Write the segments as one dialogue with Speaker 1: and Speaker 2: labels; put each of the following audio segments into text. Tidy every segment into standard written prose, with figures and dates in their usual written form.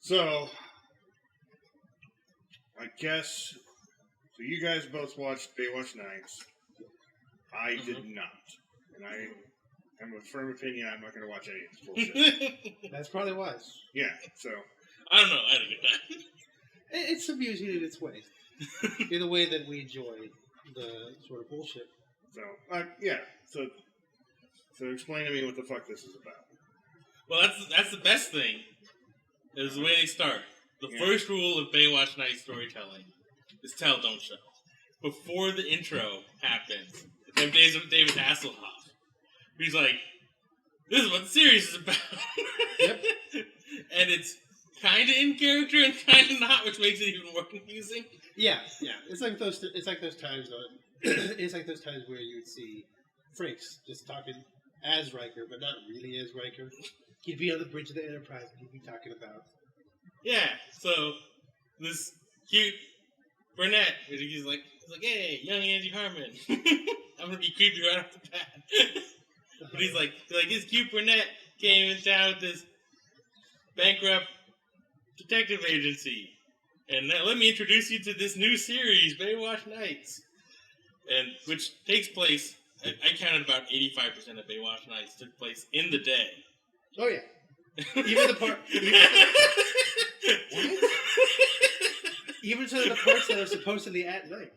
Speaker 1: So, I guess, so you guys both watched Baywatch Nights. I did not. And I am of firm opinion I'm not going to watch any of this bullshit.
Speaker 2: That's probably wise.
Speaker 1: Yeah, so.
Speaker 3: I don't know. I had a good time.
Speaker 2: It's amusing in its way. In a way that we enjoy the sort of bullshit.
Speaker 1: So, yeah. So explain to me what the fuck this is about.
Speaker 3: Well, that's the best thing. Is the way they start. The first rule of Baywatch Night storytelling is tell, don't show. Before the intro happens, they have David Hasselhoff. He's like, this is what the series is about.
Speaker 2: Yep.
Speaker 3: And it's kind of in character and kind of not, which makes it even more confusing.
Speaker 2: Yeah. It's like those times. It's like those times where you would see Frakes just talking as Riker, but not really as Riker. He'd be on the bridge of the Enterprise, and he'd be talking about.
Speaker 3: Yeah. So this cute brunette, he's like, hey, young Angie Harmon, I'm gonna be creepy right off the bat. But he's like, this cute brunette came in town with this bankrupt detective agency, and let me introduce you to this new series, Baywatch Nights, and which takes place. I counted about 85% of Baywatch Nights took place in the day.
Speaker 2: Oh yeah, even the part. Even to the parts that are supposedly at night.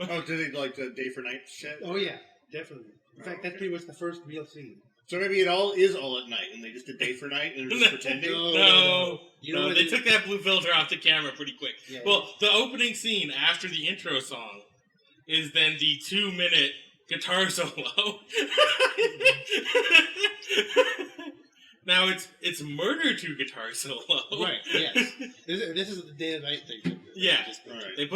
Speaker 1: Oh, did they like the day for night shit?
Speaker 2: Oh yeah, definitely. In fact, that's pretty much the first real scene.
Speaker 1: So maybe it all is all at night, and they just did day for night, and they're just pretending?
Speaker 3: No.
Speaker 2: You know
Speaker 3: they took that blue filter off the camera pretty quick.
Speaker 2: Yeah,
Speaker 3: well, the opening scene after the intro song is then the 2-minute guitar solo. Now it's murder to guitar solo.
Speaker 2: Right. Yes. This is the day and night thing.
Speaker 3: Yeah.
Speaker 1: Right.
Speaker 3: They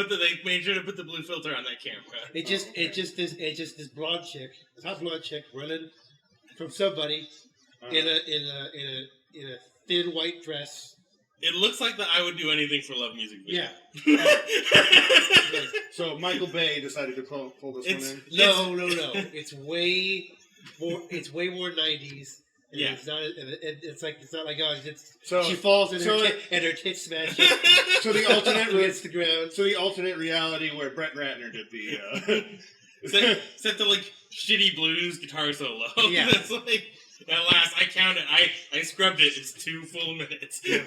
Speaker 3: made sure to put the blue filter on that camera.
Speaker 2: It's just this blonde chick, this hot blonde chick running from somebody in a thin white dress.
Speaker 3: It looks like the I Would Do Anything for Love music video.
Speaker 2: Yeah.
Speaker 1: So Michael Bay decided to pull this one in?
Speaker 2: No. It's way more 90s. And
Speaker 3: yeah.
Speaker 2: It's not like
Speaker 1: so
Speaker 2: she falls and her tits smash.
Speaker 1: So the alternate
Speaker 2: against the ground.
Speaker 1: So the alternate reality where Brett Ratner did the
Speaker 3: set to like shitty blues guitar solo.
Speaker 2: Yeah.
Speaker 3: It's like at last I counted. I scrubbed it. It's 2 full minutes.
Speaker 2: Yeah.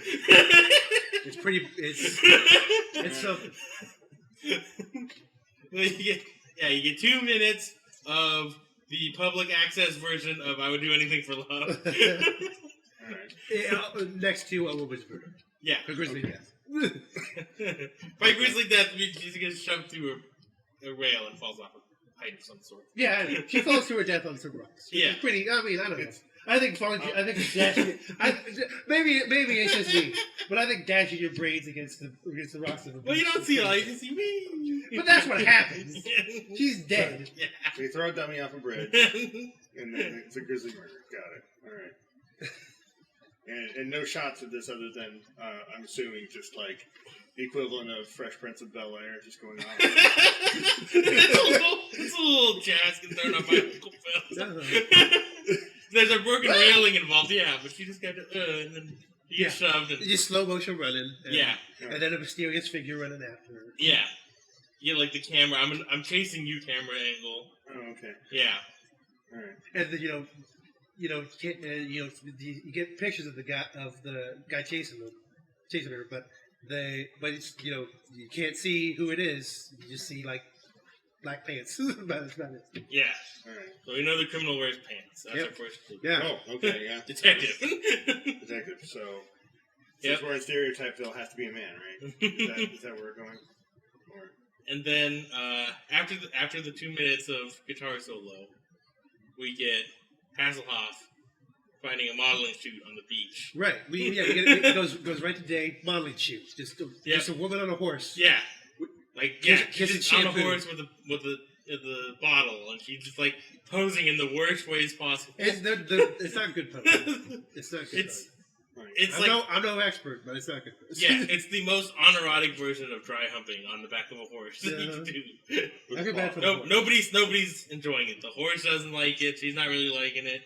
Speaker 2: It's pretty. It's something.
Speaker 3: You get 2 minutes of the public access version of I Would Do Anything for Love.
Speaker 1: All right.
Speaker 2: Yeah, next to A Woman's Murder.
Speaker 3: Yeah.
Speaker 2: A Grizzly Death.
Speaker 3: By Grizzly Death, she gets shoved through a rail and falls off a height of some sort.
Speaker 2: Yeah, I mean, she falls to her death on some rocks.
Speaker 3: Yeah.
Speaker 2: It's pretty, I mean, I don't know. I think dashing. Maybe it's just me, but I think dashing your brains against the rocks of a beach.
Speaker 3: Well, you don't see it all. You just see me.
Speaker 2: But that's what happens. She's dead.
Speaker 3: Yeah.
Speaker 1: So you throw a dummy off a bridge, and then it's a grizzly murder. Got it. All right. And no shots of this other than, I'm assuming, just like the equivalent of Fresh Prince of Bel-Air just going on.
Speaker 3: It's a little jazz can thrown up by Uncle Phil. There's a broken railing involved, yeah, but she just got to, and then you get shoved. And,
Speaker 2: just slow motion running. And then a mysterious figure running after her.
Speaker 3: Yeah. You get like the camera. I'm chasing you camera angle.
Speaker 1: Oh, okay.
Speaker 3: Yeah.
Speaker 1: All right.
Speaker 2: And then, you get pictures of the guy chasing her, but it's, you can't see who it is. You just see like black pants. That's about it.
Speaker 3: Yeah.
Speaker 1: All right.
Speaker 3: So we know the criminal wears pants. That's our first clue.
Speaker 2: Yeah.
Speaker 1: Oh, okay, yeah.
Speaker 3: Detective.
Speaker 1: Detective. So, since we're in Stereotypeville, it has to be a man, right? Is that where we're going? Or...
Speaker 3: And then after the 2 minutes of guitar solo, we get Hasselhoff finding a modeling shoot on the beach.
Speaker 2: Right. It goes right to day modeling shoot. Just a woman on a horse.
Speaker 3: Yeah. Like she's just on a
Speaker 2: shampoo.
Speaker 3: horse with the bottle, and she's just like posing in the worst ways possible.
Speaker 2: It's not good posing. It's not good posing. I'm no expert, but it's not good posing.
Speaker 3: Yeah, it's the most honorerotic version of dry humping on the back of a horse that you can do.
Speaker 2: I feel bad for
Speaker 3: nobody's enjoying it. The horse doesn't like it. She's not really liking it.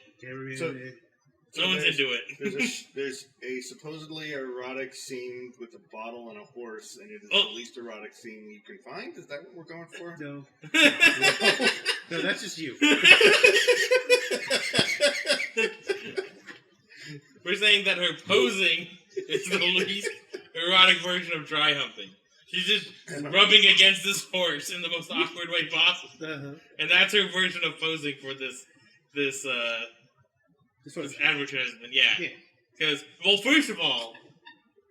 Speaker 3: Someone's into it.
Speaker 1: There's a supposedly erotic scene with a bottle and a horse, and it is the least erotic scene you can find. Is that what we're going for?
Speaker 2: No. No, that's just you.
Speaker 3: We're saying that her posing is the least erotic version of dry humping. She's just rubbing against this horse in the most awkward way possible, and that's her version of posing for this advertisement. Yeah, because first of all,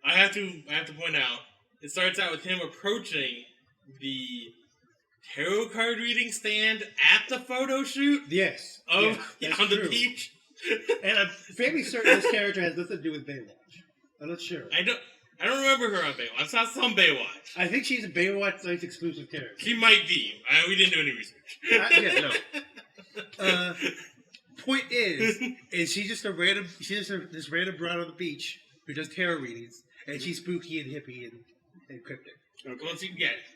Speaker 3: I have to point out it starts out with him approaching the tarot card reading stand at the photo shoot.
Speaker 2: Yes,
Speaker 3: on the
Speaker 2: true.
Speaker 3: beach.
Speaker 2: And I'm fairly certain this character has nothing to do with Baywatch. I'm not sure.
Speaker 3: I don't remember her on Baywatch. I saw some Baywatch.
Speaker 2: I think she's a Baywatch Nights exclusive character.
Speaker 3: She might be. We didn't do any research.
Speaker 2: No. Point is she's just this random broad on the beach who does tarot readings, and she's spooky and hippie and cryptic.
Speaker 3: Okay. Well,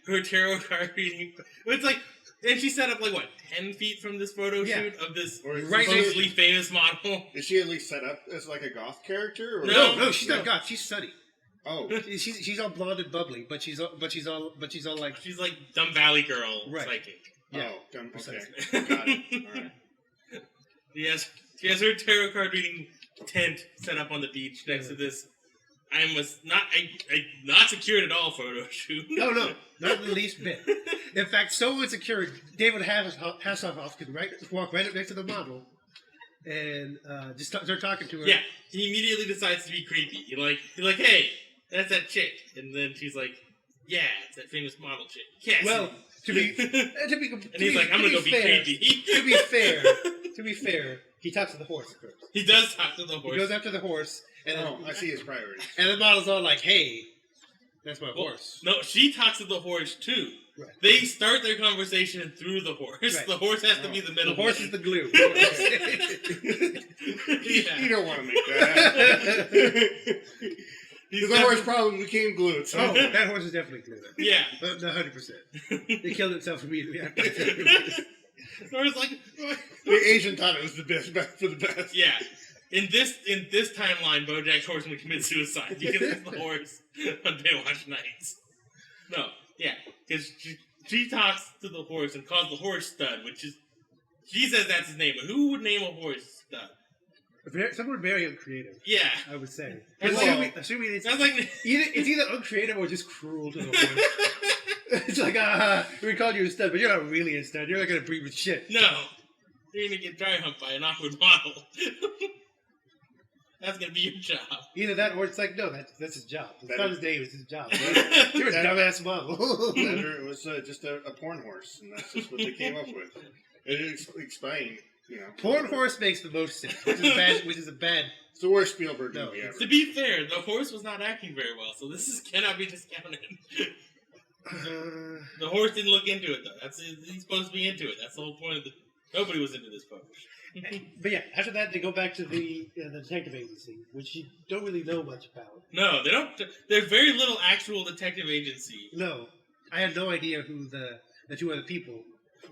Speaker 3: her tarot card reading. It's like, and she set up 10 feet from this photo shoot of this supposedly famous model.
Speaker 1: Is she at least set up as like a goth character? Or
Speaker 2: No, she's not goth. She's Sunny.
Speaker 1: Oh,
Speaker 2: she's all blonde and bubbly, but she's all like
Speaker 3: she's like dumb valley girl psychic.
Speaker 1: Yeah. Oh, dumb. Okay, got it. All right.
Speaker 3: She has her tarot card reading tent set up on the beach next to this. I not secured at all photo shoot.
Speaker 2: No, not the least bit. In fact, so insecure, David Hasselhoff could walk right up next to the model and just start talking to her.
Speaker 3: Yeah, he immediately decides to be creepy. He's like, hey, that's that chick, and then she's like, yeah, it's that famous model chick. Cassie.
Speaker 2: Well, to be
Speaker 3: and he's like, I'm gonna go be creepy.
Speaker 2: To be fair, he talks to the horse first.
Speaker 3: He does talk to the horse.
Speaker 2: He goes after the horse. And
Speaker 1: I see his priorities.
Speaker 2: And the model's all like, hey, that's my horse.
Speaker 3: No, she talks to the horse, too. Right. They start their conversation through the horse. Right. The horse has to be the middle.
Speaker 2: The horse is the glue.
Speaker 1: You don't want to make that. The horse probably became glue.
Speaker 2: So. Oh, that horse is definitely glue.
Speaker 3: Yeah.
Speaker 2: 100%. It killed itself immediately after.
Speaker 3: The horse
Speaker 1: the Asian thought it was the best for the best.
Speaker 3: Yeah. In this timeline, BoJack Horseman commits suicide. You can see the horse on Baywatch Nights. No, yeah, because she talks to the horse and calls the horse Stud, which is she says that's his name. But who would name a horse Stud?
Speaker 2: Someone very uncreative.
Speaker 3: Yeah,
Speaker 2: I would say.
Speaker 3: Assuming it's
Speaker 2: either uncreative or just cruel to the horse. It's like we called you a stud, but you're not really a stud. You're not gonna breed with shit.
Speaker 3: No, you're gonna get dry humped by an awkward model. That's gonna be your job.
Speaker 2: Either that, or it's like, no, that's his job. It's not his name; it's his job. You're a dumbass model.
Speaker 1: It was just a porn horse, and that's just what they came up with. It explained,
Speaker 2: Porn horse makes the most sense, which is a bad.
Speaker 1: It's the worst Spielberg movie ever.
Speaker 3: To be fair, the horse was not acting very well, so this cannot be discounted. The horse didn't look into it though. He's supposed to be into it. That's the whole point of nobody was into this photo.
Speaker 2: But yeah, after that they go back to the detective agency, which you don't really know much about.
Speaker 3: No, they don't. There's very little actual detective agency.
Speaker 2: No, I had no idea who the two other people.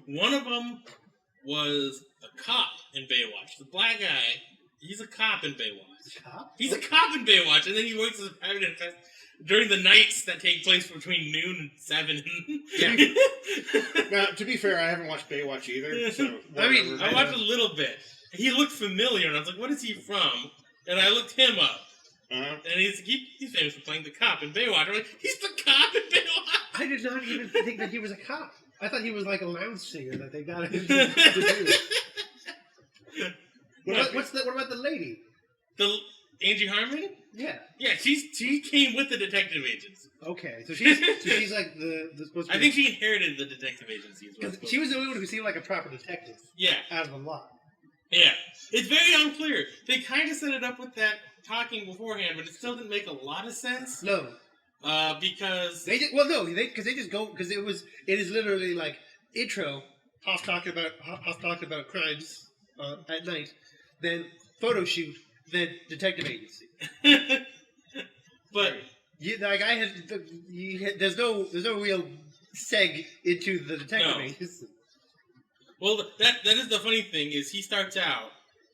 Speaker 3: One of them was a cop in Baywatch. The black guy, he's a cop in Baywatch.
Speaker 2: Cop?
Speaker 3: He's a cop in Baywatch, and then he works as a private investigator during the nights that take place between noon and 7.
Speaker 2: Yeah.
Speaker 1: Now, to be fair, I haven't watched Baywatch either. So
Speaker 3: I watched a little bit. He looked familiar, and I was like, "What is he from?" And I looked him up, and he's famous for playing the cop in Baywatch. I'm like, "He's the cop in Baywatch."
Speaker 2: I did not even think that he was a cop. I thought he was like a lounge singer that they got him to do. What about the lady?
Speaker 3: Angie Harmon?
Speaker 2: Yeah.
Speaker 3: Yeah, she came with the detective agency.
Speaker 2: Okay, so she's like the supposed to be.
Speaker 3: I think she inherited the detective agency.
Speaker 2: She was the only one who seemed like a proper detective.
Speaker 3: Yeah.
Speaker 2: Out of the lot.
Speaker 3: Yeah. It's very unclear. They kind of set it up with that talking beforehand, but it still didn't make a lot of sense.
Speaker 2: No.
Speaker 3: Because
Speaker 2: they just it is literally like intro, Hoff talking about crimes at night, then photo shoot, then detective agency.
Speaker 3: But
Speaker 2: there's no real seg into the detective agency.
Speaker 3: Well, that is the funny thing is he starts out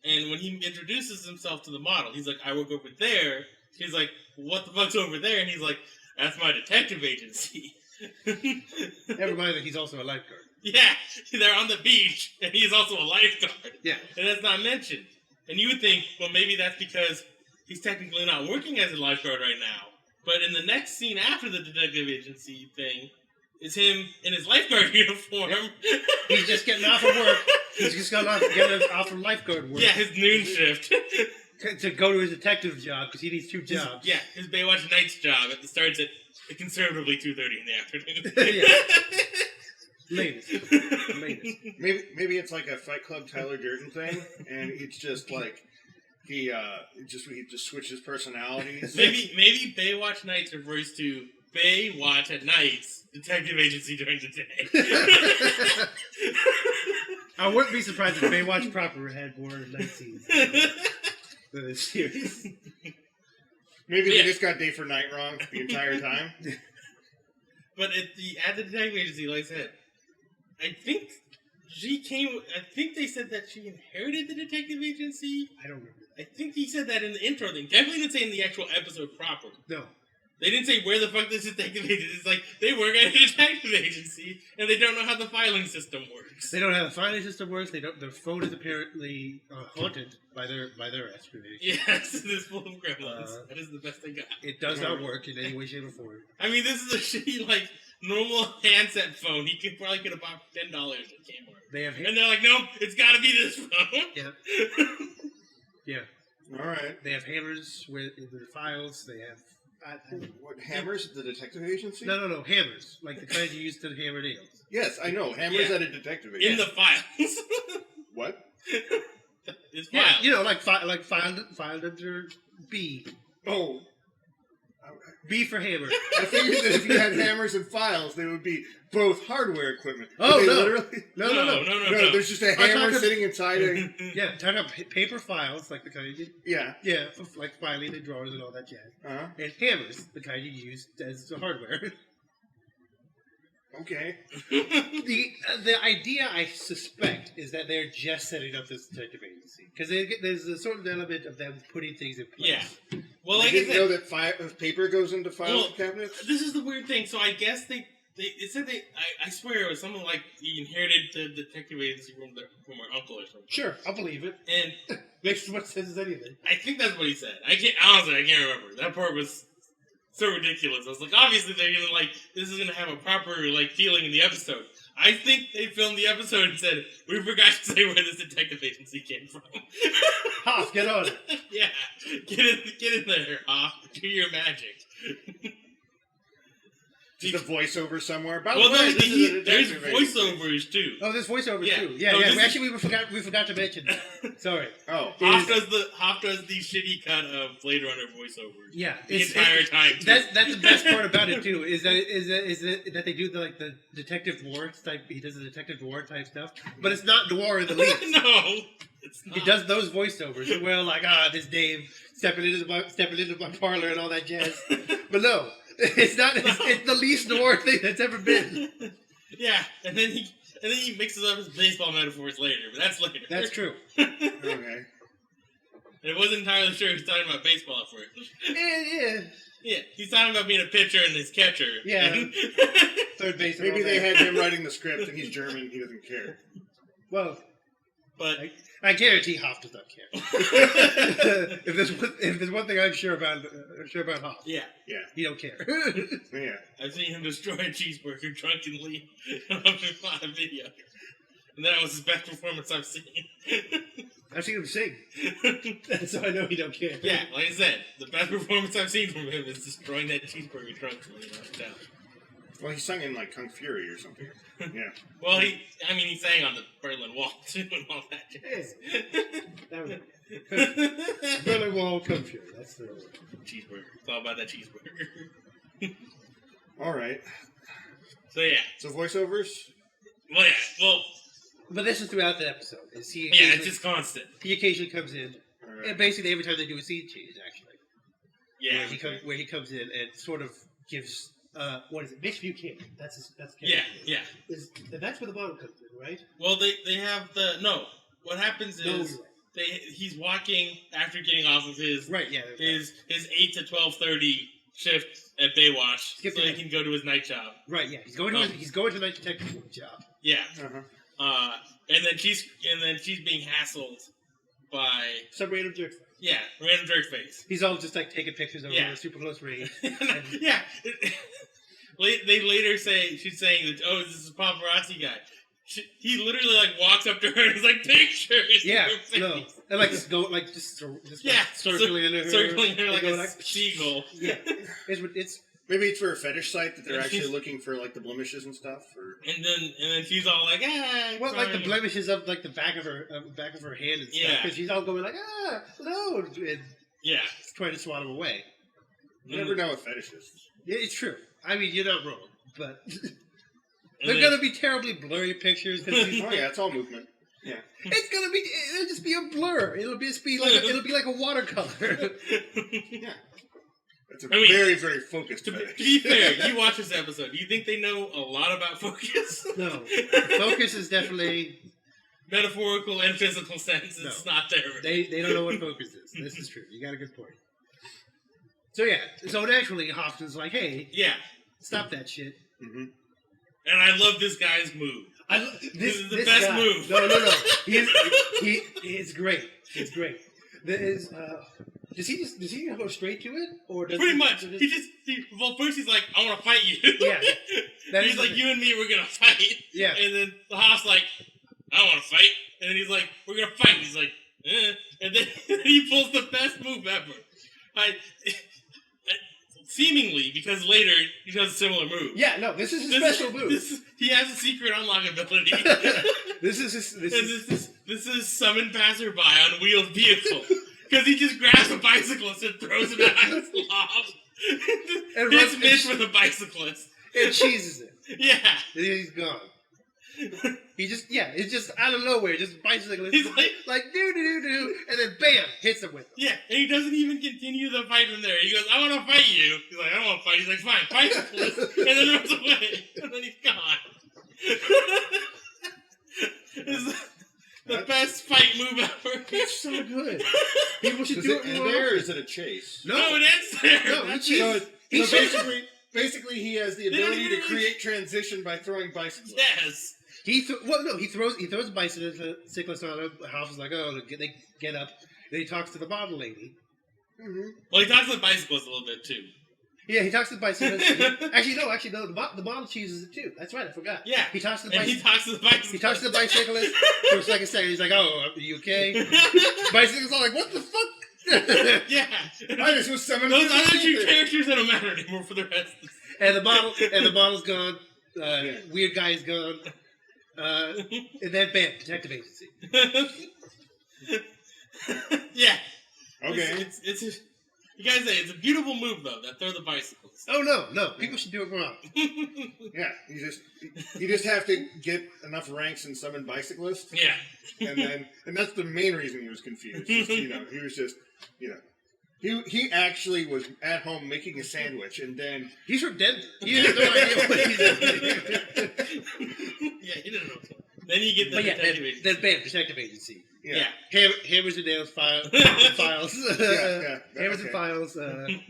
Speaker 3: And when he introduces himself to the model, he's like, I work over there. He's like, what the fuck's over there? And he's like, that's my detective agency.
Speaker 2: Never mind that he's also a lifeguard.
Speaker 3: Yeah, they're on the beach, and he's also a lifeguard.
Speaker 2: Yeah.
Speaker 3: And that's not mentioned. And you would think, well, maybe that's because he's technically not working as a lifeguard right now. But in the next scene after the detective agency thing, is him in his lifeguard uniform.
Speaker 2: He's just getting off of work. He's just getting off from lifeguard work.
Speaker 3: Yeah, his noon shift.
Speaker 2: To go to his detective job, because he needs 2 jobs.
Speaker 3: His Baywatch Nights job. It starts at conservatively 2:30 in the afternoon.
Speaker 2: Latest.
Speaker 1: Maybe it's like a Fight Club Tyler Durden thing, and it's just like he just switches personalities.
Speaker 3: Maybe Baywatch Nights refers to Baywatch at nights, detective agency during the day.
Speaker 2: I wouldn't be surprised if Baywatch proper had more night scenes than this series.
Speaker 1: Maybe they just got day for night wrong the entire time.
Speaker 3: But at the detective agency, like I said, I think they said that she inherited the detective agency.
Speaker 2: I don't remember.
Speaker 3: I think he said that in the intro thing. Definitely didn't say in the actual episode proper.
Speaker 2: No.
Speaker 3: They didn't say where the fuck this detective agency is. It's like, they work at a detective agency, and they don't know how the filing system works.
Speaker 2: They don't know how the filing system works. Their phone is apparently haunted by their explanation.
Speaker 3: Yes, it is full of gremlins. That is the best they got.
Speaker 2: It does not work in any way, shape, or form.
Speaker 3: I mean, this is a shitty, like, normal handset phone. He could probably get about $10 at Kmart. And they're like, nope, it's gotta be this phone.
Speaker 2: Yeah. Yeah.
Speaker 1: Alright.
Speaker 2: They have hammers in their files. They have...
Speaker 1: What, hammers at the detective agency?
Speaker 2: No, hammers. Like the kind you use to hammer nails.
Speaker 1: Yes, I know. Hammers at a detective agency.
Speaker 3: In the files.
Speaker 1: What?
Speaker 3: It's
Speaker 2: Yeah,
Speaker 3: filed.
Speaker 2: like filed under B.
Speaker 1: Oh.
Speaker 2: B for hammer.
Speaker 1: I figured that if you had hammers and files, they would be both hardware equipment.
Speaker 2: Oh,
Speaker 1: They
Speaker 2: no.
Speaker 1: literally...
Speaker 3: No.
Speaker 1: There's just a hammer sitting inside a...
Speaker 2: Yeah, talking about paper files, like the kind you...
Speaker 1: Yeah.
Speaker 2: Yeah, like filing and drawers and all that jazz.
Speaker 1: Uh-huh.
Speaker 2: And hammers, the kind you use as the hardware.
Speaker 1: Okay.
Speaker 2: The idea, I suspect, is that they're just setting up this detective agency. Because there's a sort of element of them putting things in place.
Speaker 3: Yeah. Well,
Speaker 1: I
Speaker 3: like
Speaker 1: didn't
Speaker 3: I
Speaker 1: know
Speaker 3: said,
Speaker 1: that paper goes into file cabinets?
Speaker 3: this is the weird thing. So I guess it said I swear it was something like he inherited the detective agency from our uncle or something.
Speaker 2: Sure, I'll believe it.
Speaker 3: And
Speaker 2: Makes as much sense as anything.
Speaker 3: I think that's what he said. I can't remember. That part was so ridiculous. I was like, obviously they're gonna this is gonna have a proper feeling in the episode. I think they filmed the episode and said, we forgot to say where this detective agency came from.
Speaker 2: Hoff, get on it.
Speaker 3: Yeah. Get in there, Hoff. Do your magic.
Speaker 1: Just a voiceover somewhere. By
Speaker 3: Well,
Speaker 1: the way, this is a
Speaker 3: there's
Speaker 1: detective agency.
Speaker 3: voiceovers too.
Speaker 2: Oh, there's voiceovers
Speaker 3: Yeah.
Speaker 2: too. Yeah,
Speaker 3: No,
Speaker 2: yeah.
Speaker 3: this is-
Speaker 2: We forgot to mention that. Sorry.
Speaker 1: Oh.
Speaker 3: Hoff does the shitty cut of Blade Runner voiceovers.
Speaker 2: Yeah,
Speaker 3: The entire time. Too.
Speaker 2: That's the best part about it too. Is that they do the detective noir type. He does the detective noir type stuff, but it's not noir in the least.
Speaker 3: No, it's not.
Speaker 2: He does those voiceovers. Well, like this Dave stepping into my parlor and all that jazz. But no, it's not. It's the least noir thing that's ever been.
Speaker 3: Yeah, and then he mixes up his baseball metaphors later, but that's later.
Speaker 2: That's true.
Speaker 1: Okay.
Speaker 3: And it wasn't entirely sure he was talking about baseball at first.
Speaker 2: Yeah.
Speaker 3: Yeah, he's talking about being a pitcher and his catcher.
Speaker 2: Yeah.
Speaker 3: And
Speaker 2: Third base.
Speaker 1: Maybe they had him writing the script and he's German. He doesn't care.
Speaker 2: Well,
Speaker 3: but
Speaker 2: I guarantee Hoff does not care. if there's one thing I'm sure about Hoff,
Speaker 3: yeah,
Speaker 2: he don't care.
Speaker 1: Yeah.
Speaker 3: I've seen him destroy a cheeseburger drunkenly on a video, and that was his best performance I've seen.
Speaker 2: I've seen him sing, so I know he don't care.
Speaker 3: Yeah, like I said, the best performance I've seen from him is destroying that cheeseburger drunkenly down.
Speaker 1: Well, he sung in like Kung Fury or something. Yeah.
Speaker 3: Well, he sang on the Berlin Wall too and all that jazz.
Speaker 2: Berlin Wall, Kung Fury. That's the
Speaker 3: cheeseburger. It's all about that cheeseburger.
Speaker 1: All right.
Speaker 3: So yeah.
Speaker 1: So voiceovers.
Speaker 3: Well, yeah. Well.
Speaker 2: But this is throughout the episode.
Speaker 3: It's just constant.
Speaker 2: He occasionally comes in,
Speaker 1: Right.
Speaker 2: and basically every time they do a scene change, actually.
Speaker 3: Yeah.
Speaker 2: Where he comes in and sort of gives what is it? Mitch Buchanan. That's his character.
Speaker 3: Yeah.
Speaker 2: And that's where the model comes in, right?
Speaker 3: Well, they have the no. What happens is he's walking after getting off of his
Speaker 2: Right, yeah.
Speaker 3: his 8 to 12:30 shift at Baywatch,
Speaker 2: Skip
Speaker 3: so he
Speaker 2: ahead.
Speaker 3: can go to his night job.
Speaker 2: Right, yeah. He's going to night detective job.
Speaker 3: Yeah.
Speaker 1: Uh-huh.
Speaker 3: And then she's being hassled by
Speaker 2: Some random jerk.
Speaker 3: random jerk face.
Speaker 2: He's all just like taking pictures of
Speaker 3: Yeah.
Speaker 2: her super close range.
Speaker 3: Yeah. They later say she's saying that this is a paparazzi guy. He literally like walks up to her and is like pictures.
Speaker 2: Yeah,
Speaker 3: of her face.
Speaker 2: no, and like just go like just circling into her,
Speaker 3: circling her like
Speaker 2: go,
Speaker 3: a seagull.
Speaker 2: Yeah, it's
Speaker 1: Maybe it's for a fetish site that they're
Speaker 3: And
Speaker 1: actually
Speaker 3: she's-
Speaker 1: looking for like the blemishes and stuff. Or
Speaker 3: And then she's all like,
Speaker 2: well like the
Speaker 3: crying.
Speaker 2: blemishes of like the back of her hand and stuff.
Speaker 3: Yeah.
Speaker 2: Because she's all going like no, and
Speaker 3: Yeah.
Speaker 2: trying to swat him away.
Speaker 1: you never know with fetishes.
Speaker 2: Yeah, it's true. I mean, you're not wrong, but
Speaker 3: And
Speaker 2: they're
Speaker 3: then-
Speaker 2: gonna be terribly blurry pictures because
Speaker 1: Oh yeah, it's all movement. Yeah.
Speaker 2: it'll just be a blur. It'll be like a watercolor.
Speaker 1: Yeah. It's a
Speaker 3: I mean,
Speaker 1: very, very focused
Speaker 3: To
Speaker 1: fetish.
Speaker 3: be fair, you watch this episode. Do you think they know a lot about focus?
Speaker 2: No, focus is definitely
Speaker 3: Metaphorical and physical sense. It's not there.
Speaker 2: they don't know what focus is. This is true. You got a good point. So yeah, so naturally Hoffman's like, hey,
Speaker 3: Yeah.
Speaker 2: stop that shit.
Speaker 1: Mm-hmm.
Speaker 3: And I love this guy's move. This is the best
Speaker 2: guy-
Speaker 3: move.
Speaker 2: No. It's great. It's great. There is. Does he go straight to it or does
Speaker 3: Pretty
Speaker 2: he,
Speaker 3: much. Well, first he's like, I want to fight you.
Speaker 2: Yeah. That
Speaker 3: He's
Speaker 2: is
Speaker 3: like,
Speaker 2: the-
Speaker 3: you and me, we're going to fight.
Speaker 2: Yeah.
Speaker 3: And then the Hoff's like, I don't want to fight. And then he's like, we're going to fight. And he's like, eh. And then he pulls the best move ever. Seemingly, because later he does a similar move.
Speaker 2: Yeah, no, this is a special move.
Speaker 3: He has a secret unlock ability.
Speaker 2: This is
Speaker 3: summon passerby on wheeled vehicle. Because he just grabs a bicyclist and throws him out of his loft.
Speaker 2: And
Speaker 3: Hits
Speaker 2: runs-
Speaker 3: Mitch with a bicyclist.
Speaker 2: and cheeses it.
Speaker 3: Yeah.
Speaker 2: And he's gone. It's just out of nowhere, just bicyclist.
Speaker 3: He's
Speaker 2: like do, and then bam, hits him with it.
Speaker 3: Yeah, and he doesn't even continue the fight from there. He goes, I want to fight you. He's like, I don't want to fight. He's like, fine, bicyclist. And then runs away. And then he's gone. It's the best fight move ever.
Speaker 2: It's so good. People should
Speaker 1: Does
Speaker 2: do
Speaker 1: it
Speaker 2: it
Speaker 1: end
Speaker 2: more.
Speaker 1: there or is it a chase?
Speaker 3: No, it ends there.
Speaker 2: No,
Speaker 3: That's
Speaker 2: he
Speaker 3: it.
Speaker 2: cheats.
Speaker 1: So basically he has the
Speaker 3: They don't
Speaker 1: ability to
Speaker 3: even-
Speaker 1: create transition by throwing bicycles.
Speaker 3: Yes.
Speaker 2: He throws a bicyclist on him. House is like, oh, they get up. Then he talks to the model lady.
Speaker 1: Mm-hmm.
Speaker 3: Well, he talks to the bicyclist a little bit, too.
Speaker 2: Yeah, he talks to the bicyclist. actually, no. The model chooses it too. That's right. I forgot.
Speaker 3: Yeah.
Speaker 2: He talks to the
Speaker 3: And he
Speaker 2: bicyclist.
Speaker 3: talks to the bicyclist.
Speaker 2: He talks to the bicyclist for a second. He's like, "Oh, are you okay?" Bicyclist's all like, "What the fuck?"
Speaker 3: Yeah.
Speaker 1: I just was summoned.
Speaker 3: Those
Speaker 1: to
Speaker 3: other
Speaker 1: the
Speaker 3: two
Speaker 1: theater.
Speaker 3: characters don't matter anymore for the rest of
Speaker 2: and the model's gone. Weird guy's gone. And then bam, detective agency.
Speaker 3: Yeah.
Speaker 1: Okay.
Speaker 3: It's you guys say it's a beautiful move though that throw the bicycles.
Speaker 2: Oh no, people should do it more often.
Speaker 1: Yeah, you just have to get enough ranks and summon bicyclists,
Speaker 3: Yeah.
Speaker 1: and that's the main reason he was confused. Just, he was just, he actually was at home making a sandwich, and then
Speaker 2: He's from Denver. He has no idea what he's doing.
Speaker 3: Yeah, he didn't know. Then you get the
Speaker 2: But yeah,
Speaker 3: detective agency.
Speaker 2: then bam, detective agency.
Speaker 3: Yeah.
Speaker 2: Hammers and nails files.
Speaker 1: yeah,
Speaker 2: Hammers and
Speaker 1: okay.
Speaker 2: files.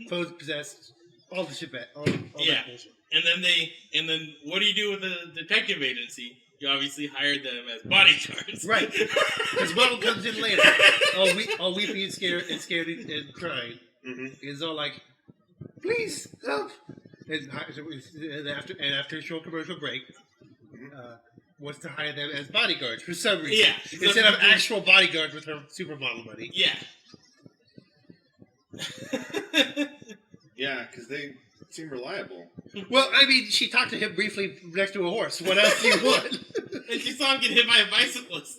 Speaker 2: Phones possessed. All the shit back. All that bullshit.
Speaker 3: And then what do you do with the detective agency? You obviously hired them as bodyguards.
Speaker 2: Right. His model comes in later, all weepy and scared and crying.
Speaker 1: Mm-hmm.
Speaker 2: He's all like, "Please help!" And after a short commercial break, wants to hire them as bodyguards for some reason.
Speaker 3: Yeah.
Speaker 2: Instead of actual bodyguards with her supermodel money.
Speaker 3: Yeah.
Speaker 1: Yeah, because they seem reliable.
Speaker 2: Well, I mean, she talked to him briefly next to a horse. What else do you want?
Speaker 3: And she saw him get hit by a bicyclist.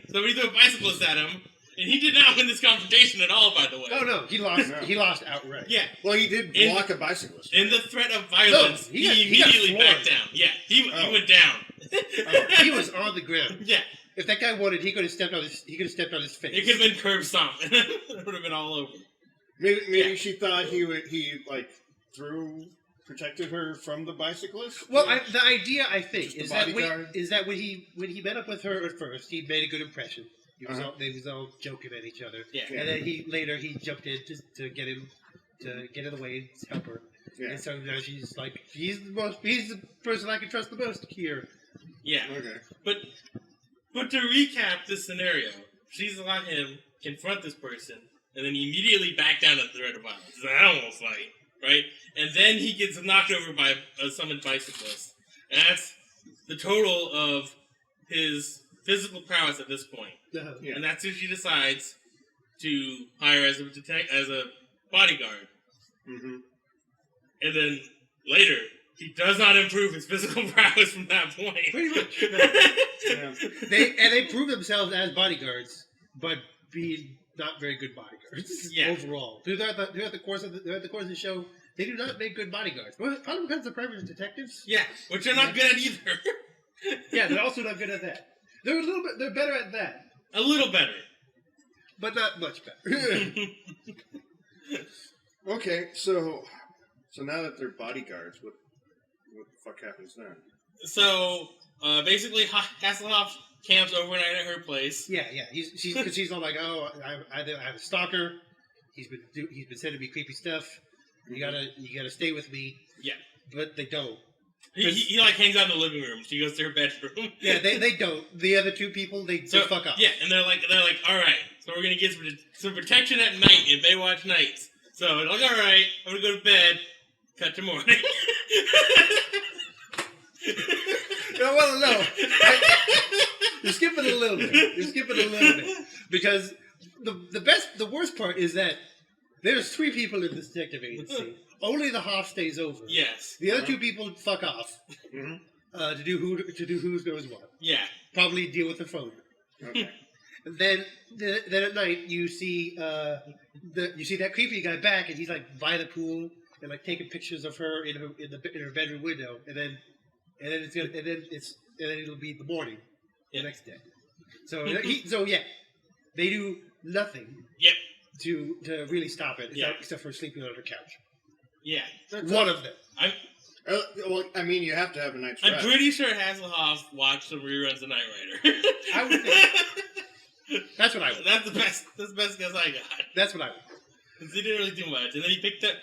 Speaker 3: So he threw a bicyclist at him. And he did not win this confrontation at all, by the way.
Speaker 2: Oh no, he lost.
Speaker 1: No.
Speaker 2: He lost outright.
Speaker 3: Yeah.
Speaker 1: Well, he did block a bicyclist.
Speaker 3: In the threat of violence,
Speaker 2: No, he got
Speaker 3: immediately
Speaker 2: floored.
Speaker 3: backed down. Yeah, he
Speaker 1: Oh.
Speaker 3: went down.
Speaker 2: He was on the ground.
Speaker 3: Yeah,
Speaker 2: If that guy wanted, he could have stepped on his. He could have stepped on his face.
Speaker 3: it could have been curb stomp. It would have been all over.
Speaker 1: Maybe she thought he protected her from the bicyclist.
Speaker 2: Well, the idea I think
Speaker 1: Just
Speaker 2: is
Speaker 1: the
Speaker 2: that
Speaker 1: bodyguard?
Speaker 2: when he met up with her at first, he made a good impression. They was all joking at each other.
Speaker 3: Yeah.
Speaker 2: And then he jumped in to get him to get in the way and help her.
Speaker 1: Yeah.
Speaker 2: And so now she's like, he's the person I can trust the most here.
Speaker 3: Yeah.
Speaker 1: Okay.
Speaker 3: But to recap this scenario, she's let him confront this person, and then he immediately back down at the threat of violence. He's like, I don't want to fight, right? And then he gets knocked over by a summoned bicyclist. And that's the total of his physical prowess at this point.
Speaker 1: Yeah.
Speaker 3: And that's who she decides to hire as a bodyguard.
Speaker 1: Mm-hmm.
Speaker 3: And then later, he does not improve his physical prowess from that point.
Speaker 2: Pretty much.
Speaker 1: Yeah.
Speaker 2: They prove themselves as bodyguards, but being not very good bodyguards overall. Throughout the course of the show, they do not make good bodyguards. Well, probably because they're private detectives.
Speaker 3: Yeah, which they're not good at either.
Speaker 2: Yeah, they're also not good at that. They're better at that,
Speaker 3: A little better.
Speaker 2: but not much better.
Speaker 1: Okay, so now that they're bodyguards, what the fuck happens then?
Speaker 3: So, basically, Hasselhoff camps overnight at her place.
Speaker 2: Yeah. She's all like, oh, I have a stalker. He's been sending me creepy stuff. You gotta stay with me.
Speaker 3: Yeah.
Speaker 2: But they don't.
Speaker 3: He like hangs out in the living room. She goes to her bedroom.
Speaker 2: Yeah, they don't. The other two people, they fuck off.
Speaker 3: Yeah, and they're like, all right, so we're gonna get some protection at night in Baywatch Nights. So they're like, all right, I'm gonna go to bed. Cut to morning.
Speaker 2: No. You're skipping a little bit. Because the worst part is that there's 3 people in this detective agency. Only the Hoff stays over.
Speaker 3: Yes.
Speaker 2: The other 2 people fuck off.
Speaker 1: Mm-hmm.
Speaker 2: To do who knows what.
Speaker 3: Yeah.
Speaker 2: Probably deal with the phone.
Speaker 1: Okay.
Speaker 2: And then at night you see that creepy guy back, and he's like by the pool and like taking pictures of her in her bedroom window, and then it'll be the morning the next day. So they do nothing.
Speaker 3: Yep.
Speaker 2: To really stop it,
Speaker 3: Yeah.
Speaker 2: except for sleeping on her couch.
Speaker 3: Yeah.
Speaker 2: One of them.
Speaker 1: Well, I mean, you have to have a night's
Speaker 3: I'm
Speaker 1: rest.
Speaker 3: pretty sure Hasselhoff watched some reruns of Knight Rider.
Speaker 2: I would think. That's what I would.
Speaker 3: That's the best guess I got.
Speaker 2: That's what I would.
Speaker 3: Because he didn't really do much. And then he picked up...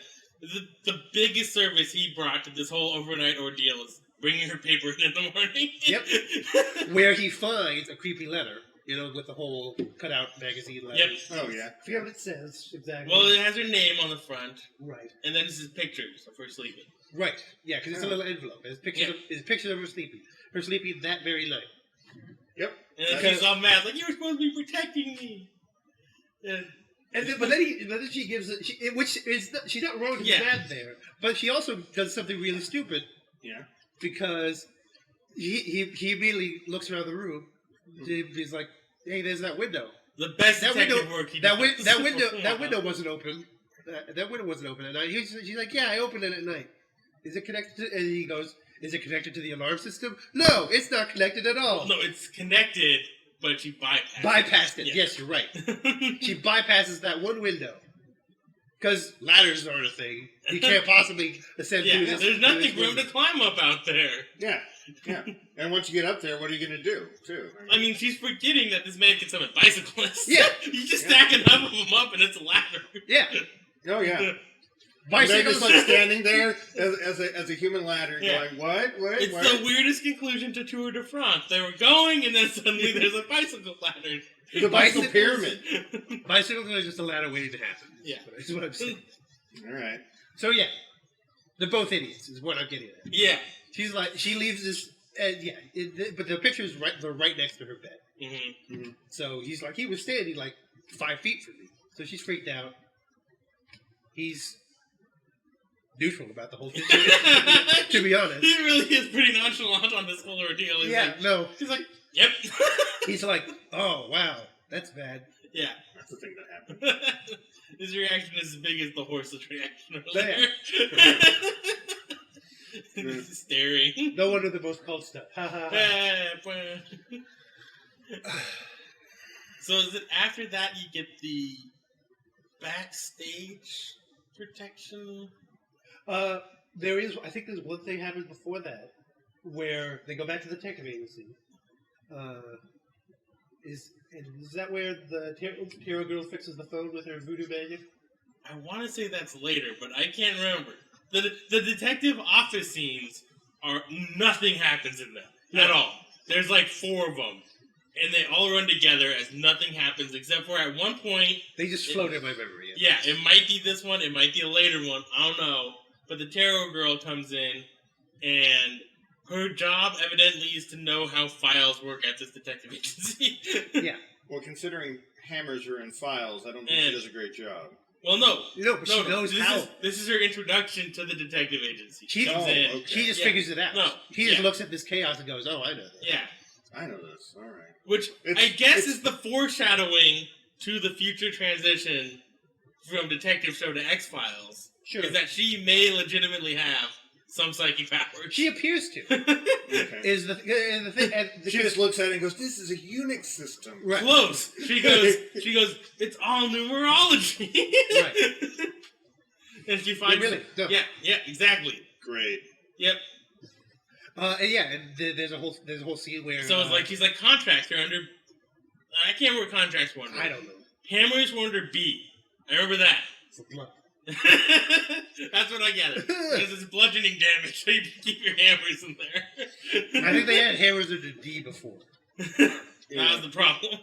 Speaker 3: The biggest service he brought to this whole overnight ordeal is bringing her paper in the morning.
Speaker 2: Yep. Where he finds a creepy letter, with the whole cutout magazine letter.
Speaker 3: Yep.
Speaker 1: Oh, yeah.
Speaker 2: I forget what it says exactly.
Speaker 3: Well, it has her name on the front.
Speaker 2: Right.
Speaker 3: And then this is pictures of her sleeping.
Speaker 2: Right. Yeah, because it's a little envelope. It's pictures of her sleeping. Her sleeping that very night.
Speaker 1: Yep.
Speaker 3: And then she's all mad, like, you were supposed to be protecting me.
Speaker 2: But then she gives it, which is she's not wrong to be mad there, but she also does something really stupid.
Speaker 1: Yeah.
Speaker 2: Because he immediately looks around the room. He's like, "Hey, there's that window.
Speaker 3: The best detective work he did.
Speaker 2: That window wasn't open. That window wasn't open at night." She's like, "Yeah, I opened it at night. Is it connected to?" And he goes, "Is it connected to the alarm system?" No, it's not connected at all.
Speaker 3: No, it's connected, but she
Speaker 2: bypassed it.
Speaker 3: Yeah.
Speaker 2: Yes, you're right. She bypasses that one window. Because ladders aren't a thing. You can't possibly ascend through this.
Speaker 3: There's nothing for him to climb up out there.
Speaker 1: Yeah. And once you get up there, what are you going to do, too?
Speaker 3: I mean, she's forgetting that this man can summon bicyclists.
Speaker 2: Yeah.
Speaker 3: He's just stacking up of them up, and it's a ladder.
Speaker 2: Yeah.
Speaker 1: Oh, yeah.
Speaker 2: Bicycles
Speaker 1: They're just standing there as a human ladder going, what?
Speaker 3: It's the weirdest conclusion to Tour de France. They were going, and then suddenly there's a bicycle ladder.
Speaker 1: It's a bicycle pyramid.
Speaker 2: Bicycles are just a ladder waiting to happen.
Speaker 3: Yeah.
Speaker 2: That's what I'm saying.
Speaker 1: All right.
Speaker 2: So, yeah. They're both idiots, is what I'm getting at.
Speaker 3: Yeah.
Speaker 2: She's like, she leaves this, but the picture is right next to her bed.
Speaker 3: Mm-hmm.
Speaker 1: Mm-hmm.
Speaker 2: So he's like, he was standing like 5 feet from me. So she's freaked out. He's neutral about the whole situation, to be honest.
Speaker 3: He really is pretty nonchalant on this whole ordeal. He's like, yep.
Speaker 2: He's like, oh, wow, that's bad.
Speaker 1: Yeah. That's the thing that happened.
Speaker 3: His reaction is as big as the horse's reaction earlier. He's staring.
Speaker 2: No wonder they're both called stuff. Ha ha ha.
Speaker 3: So is it after that you get the backstage protection?
Speaker 2: There is. I think there's one thing happens before that where they go back to the detective agency. Is that where the hero girl fixes the phone with her voodoo magic?
Speaker 3: I want to say that's later, but I can't remember. The detective office scenes are nothing happens in them at all. There's like 4 of them, and they all run together as nothing happens except for at one point
Speaker 2: They just float in my memory.
Speaker 3: Yeah, it might be this one, it might be a later one, I don't know. But the tarot girl comes in, and her job evidently is to know how files work at this detective agency.
Speaker 2: Yeah.
Speaker 1: Well, considering hammers are in files, I don't think she does a great job.
Speaker 3: Well, no.
Speaker 2: But she knows how.
Speaker 3: This is her introduction to the detective agency.
Speaker 2: She just figures it out.
Speaker 3: No.
Speaker 2: He just looks at this chaos and goes, "Oh, I know that."
Speaker 3: Yeah.
Speaker 1: I know this. All right.
Speaker 3: Which I guess is the foreshadowing to the future transition from Detective Show to X-Files.
Speaker 2: Sure.
Speaker 3: Is that she may legitimately have some psychic powers.
Speaker 2: She appears to.
Speaker 1: Okay.
Speaker 2: Is the thing?
Speaker 1: She just looks at it and goes, "This is a Unix system."
Speaker 2: Right.
Speaker 3: Close. She goes, it's all numerology.
Speaker 2: Right.
Speaker 3: And she finds...
Speaker 2: No.
Speaker 3: Yeah, exactly.
Speaker 1: Great.
Speaker 3: Yep.
Speaker 2: And there's a whole scene where...
Speaker 3: So it's like, she's like, contracts are under... I can't remember what contracts were under.
Speaker 2: I don't know.
Speaker 3: Hammers were under B. I remember that.
Speaker 2: For blood.
Speaker 3: That's what I get it. Because it's bludgeoning damage, so you can keep your hammers in there.
Speaker 2: I think they had hammers under D before.
Speaker 3: That was the problem.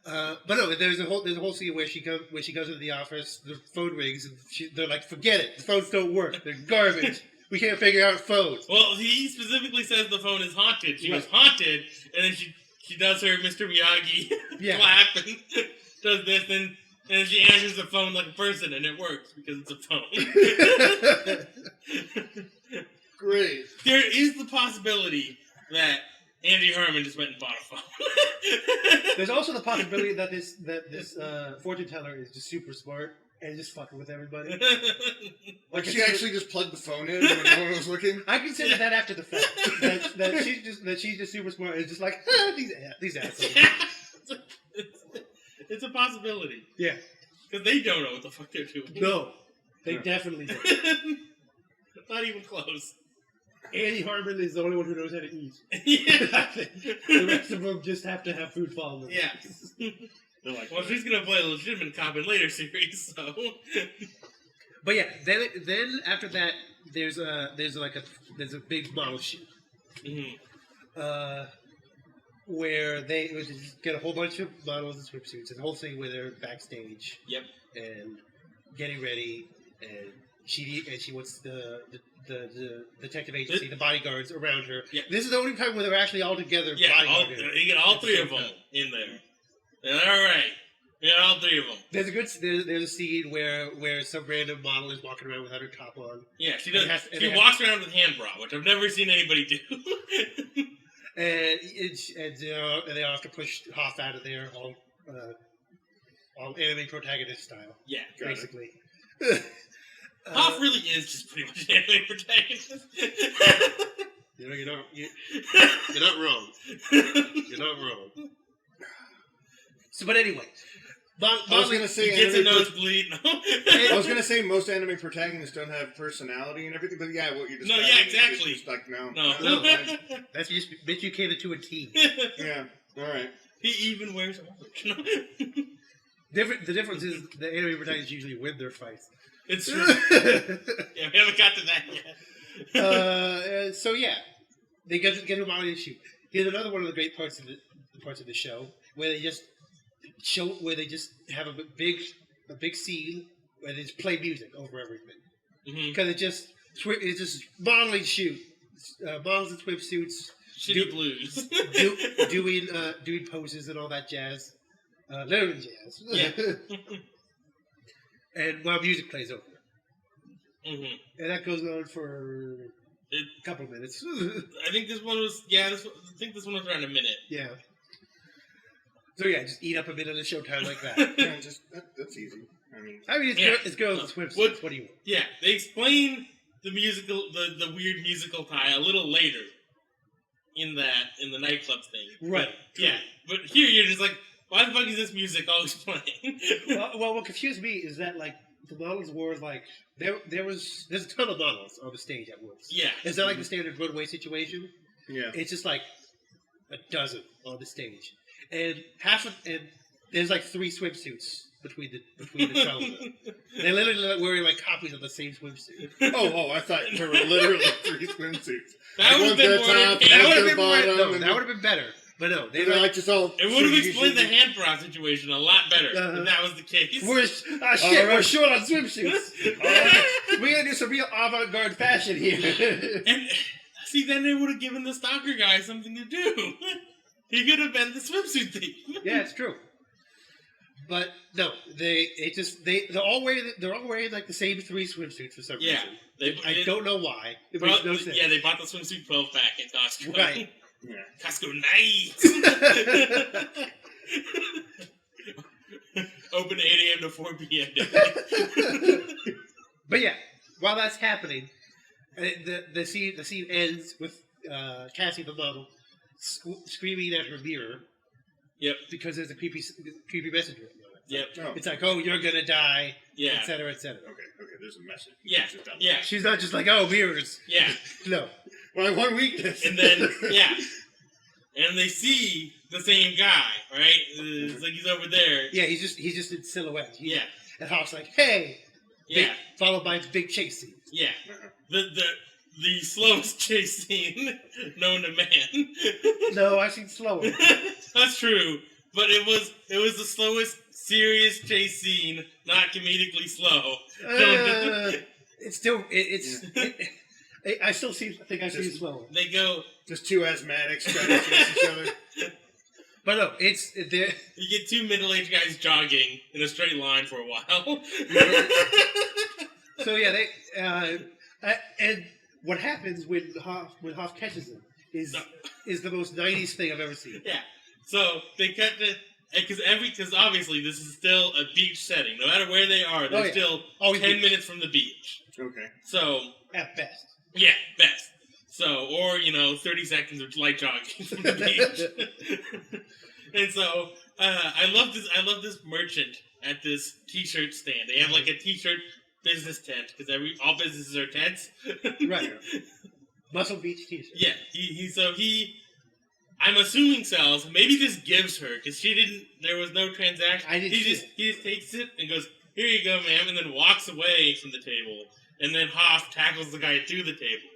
Speaker 2: But no, there's a whole scene where she goes into the office, the phone rings, and they're like, "Forget it, the phones don't work, they're garbage. We can't figure out phones."
Speaker 3: Well, he specifically says the phone is haunted. She was haunted, and then she does her Mr. Miyagi clap and does this, and then she answers the phone like a person, and it works because it's a phone.
Speaker 1: Great.
Speaker 3: There is the possibility that Andy Harmon just went and bought a phone.
Speaker 2: There's also the possibility that this fortune teller is just super smart and just fucking with everybody.
Speaker 1: Like she actually just plugged the phone in when no one was looking.
Speaker 2: I consider that after the fact that she's just super smart and just like these assholes.
Speaker 3: It's a possibility.
Speaker 2: Yeah,
Speaker 3: because they don't know what the fuck they're doing.
Speaker 2: No, they definitely don't.
Speaker 3: Not even close.
Speaker 2: Andy Harmon is the only one who knows how to eat.
Speaker 3: Yeah.
Speaker 2: The rest of them just have to have food follow them.
Speaker 3: Yeah.
Speaker 1: They're like,
Speaker 3: well, she's gonna play a legitimate cop in later series, so.
Speaker 2: But yeah, then after that, there's a big model shoot.
Speaker 3: Mm-hmm.
Speaker 2: Where they get a whole bunch of models in swimsuits, and the whole thing where they're backstage.
Speaker 3: Yep.
Speaker 2: And getting ready, and she wants the detective agency, the bodyguards around her.
Speaker 3: Yeah.
Speaker 2: This is the only time where they're actually all together.
Speaker 3: Yeah, you get all 3 of them in there. All right, we got all 3 of them.
Speaker 2: There's a scene where some random model is walking around without her top on.
Speaker 3: Yeah, she does. She walks around with hand bra, which I've never seen anybody do.
Speaker 2: And they all have to push Hoff out of there, all anime protagonist style.
Speaker 3: Yeah,
Speaker 2: basically.
Speaker 3: Hoff really is just pretty much an anime protagonist.
Speaker 2: You're not wrong. You're not wrong. So, but anyway,
Speaker 1: I was going to say
Speaker 3: he gets a nosebleed. No?
Speaker 1: I was going to say most anime protagonists don't have personality and everything, but yeah, what you're describing.
Speaker 3: No, yeah, exactly.
Speaker 1: Is just like, no.
Speaker 2: That's just bitch you cater to a T.
Speaker 1: Yeah, all right.
Speaker 3: He even wears orange.
Speaker 2: The difference is the anime protagonists usually win their fights.
Speaker 3: It's true. Yeah, we haven't got to that
Speaker 2: yet. So yeah, they get him out of the shoot. Here's another one of the great parts of the show where they just have a big scene where they just play music over everything because it's just modeling shoot, models in swimsuits,
Speaker 3: shitty blues,
Speaker 2: doing poses and all that jazz, literally jazz.
Speaker 3: Yeah.
Speaker 2: And while music plays over.
Speaker 3: Mm-hmm.
Speaker 2: And that goes on for a couple of minutes.
Speaker 3: I think this one was around a minute.
Speaker 2: Yeah. So yeah, just eat up a minute of showtime like that.
Speaker 1: Yeah, that's easy.
Speaker 2: I mean, it's girls with swimsuits. What do you want?
Speaker 3: Yeah, they explain the weird musical tie a little later in the nightclub thing.
Speaker 2: Right.
Speaker 3: But here you're just like, why the fuck is this music always playing?
Speaker 2: well, what confused me is that like the models were like there's a ton of models on the stage at once.
Speaker 3: Yeah.
Speaker 2: It's not like the standard runway situation.
Speaker 1: Yeah.
Speaker 2: It's just like a dozen on the stage. and there's like 3 swimsuits between the 12 of them. They're literally wearing like copies of the same swimsuit.
Speaker 1: Oh, I thought there were literally 3 swimsuits.
Speaker 3: That would have been more
Speaker 2: That would
Speaker 1: bottom.
Speaker 2: have been better. But no,
Speaker 1: They're like just all.
Speaker 3: It would have explained the hand bra situation a lot better if that was the case.
Speaker 2: We're short on swimsuits. We gotta do some real avant-garde fashion here.
Speaker 3: And see, then they would have given the stalker guy something to do. He could have been the swimsuit thief.
Speaker 2: Yeah, it's true. But no, they're all wearing like the same 3 swimsuits for some reason. I don't know why. It makes no sense.
Speaker 3: Yeah, they bought the swimsuit 12-pack at Costco.
Speaker 2: Right.
Speaker 1: Yeah.
Speaker 3: Costco Nights. Open 8 a.m. to 4 p.m.
Speaker 2: But yeah, while that's happening, the scene ends with Cassie the model screaming at her mirror.
Speaker 3: Yep.
Speaker 2: Because there's a creepy messenger.
Speaker 3: Yep.
Speaker 1: Oh.
Speaker 2: It's like, oh, you're gonna die.
Speaker 3: Yeah.
Speaker 2: Et cetera, et cetera.
Speaker 1: Okay, there's a message.
Speaker 3: Yeah. Yeah.
Speaker 2: She's not just like, oh, mirrors.
Speaker 3: Yeah.
Speaker 2: No.
Speaker 1: My one weakness.
Speaker 3: And then, yeah. And they see the same guy, right? It's like he's over there.
Speaker 2: Yeah, he's just in silhouette.
Speaker 3: Yeah.
Speaker 2: And Hawk's like, hey.
Speaker 3: Yeah.
Speaker 2: Followed by a big chase scene.
Speaker 3: Yeah. The slowest chase scene known to man.
Speaker 2: No, I've seen slower.
Speaker 3: That's true. But it was the slowest serious chase scene, not comedically slow.
Speaker 2: It's still I still think I've seen it slower.
Speaker 3: They go.
Speaker 1: Just 2 asthmatics trying to chase each other.
Speaker 2: But no, it's there.
Speaker 3: You get 2 middle-aged guys jogging in a straight line for a while.
Speaker 2: So yeah, and what happens when Hoff catches him is the most 90s thing I've ever seen.
Speaker 3: Yeah. So they cut because obviously this is still a beach setting. No matter where they are, they're still 10 minutes from the beach.
Speaker 1: Okay.
Speaker 3: So
Speaker 2: at best.
Speaker 3: Yeah, best. So, or 30 seconds of light jogging from the beach. And so I love this merchant at this t-shirt stand. They have like a t-shirt business tent because all businesses are tents.
Speaker 2: Right. Muscle Beach t-shirt.
Speaker 3: Yeah. He I'm assuming sells. Maybe this gives her because there was no transaction. He just takes it and goes, "Here you go, ma'am," and then walks away from the table. And then Hoff tackles the guy to the table.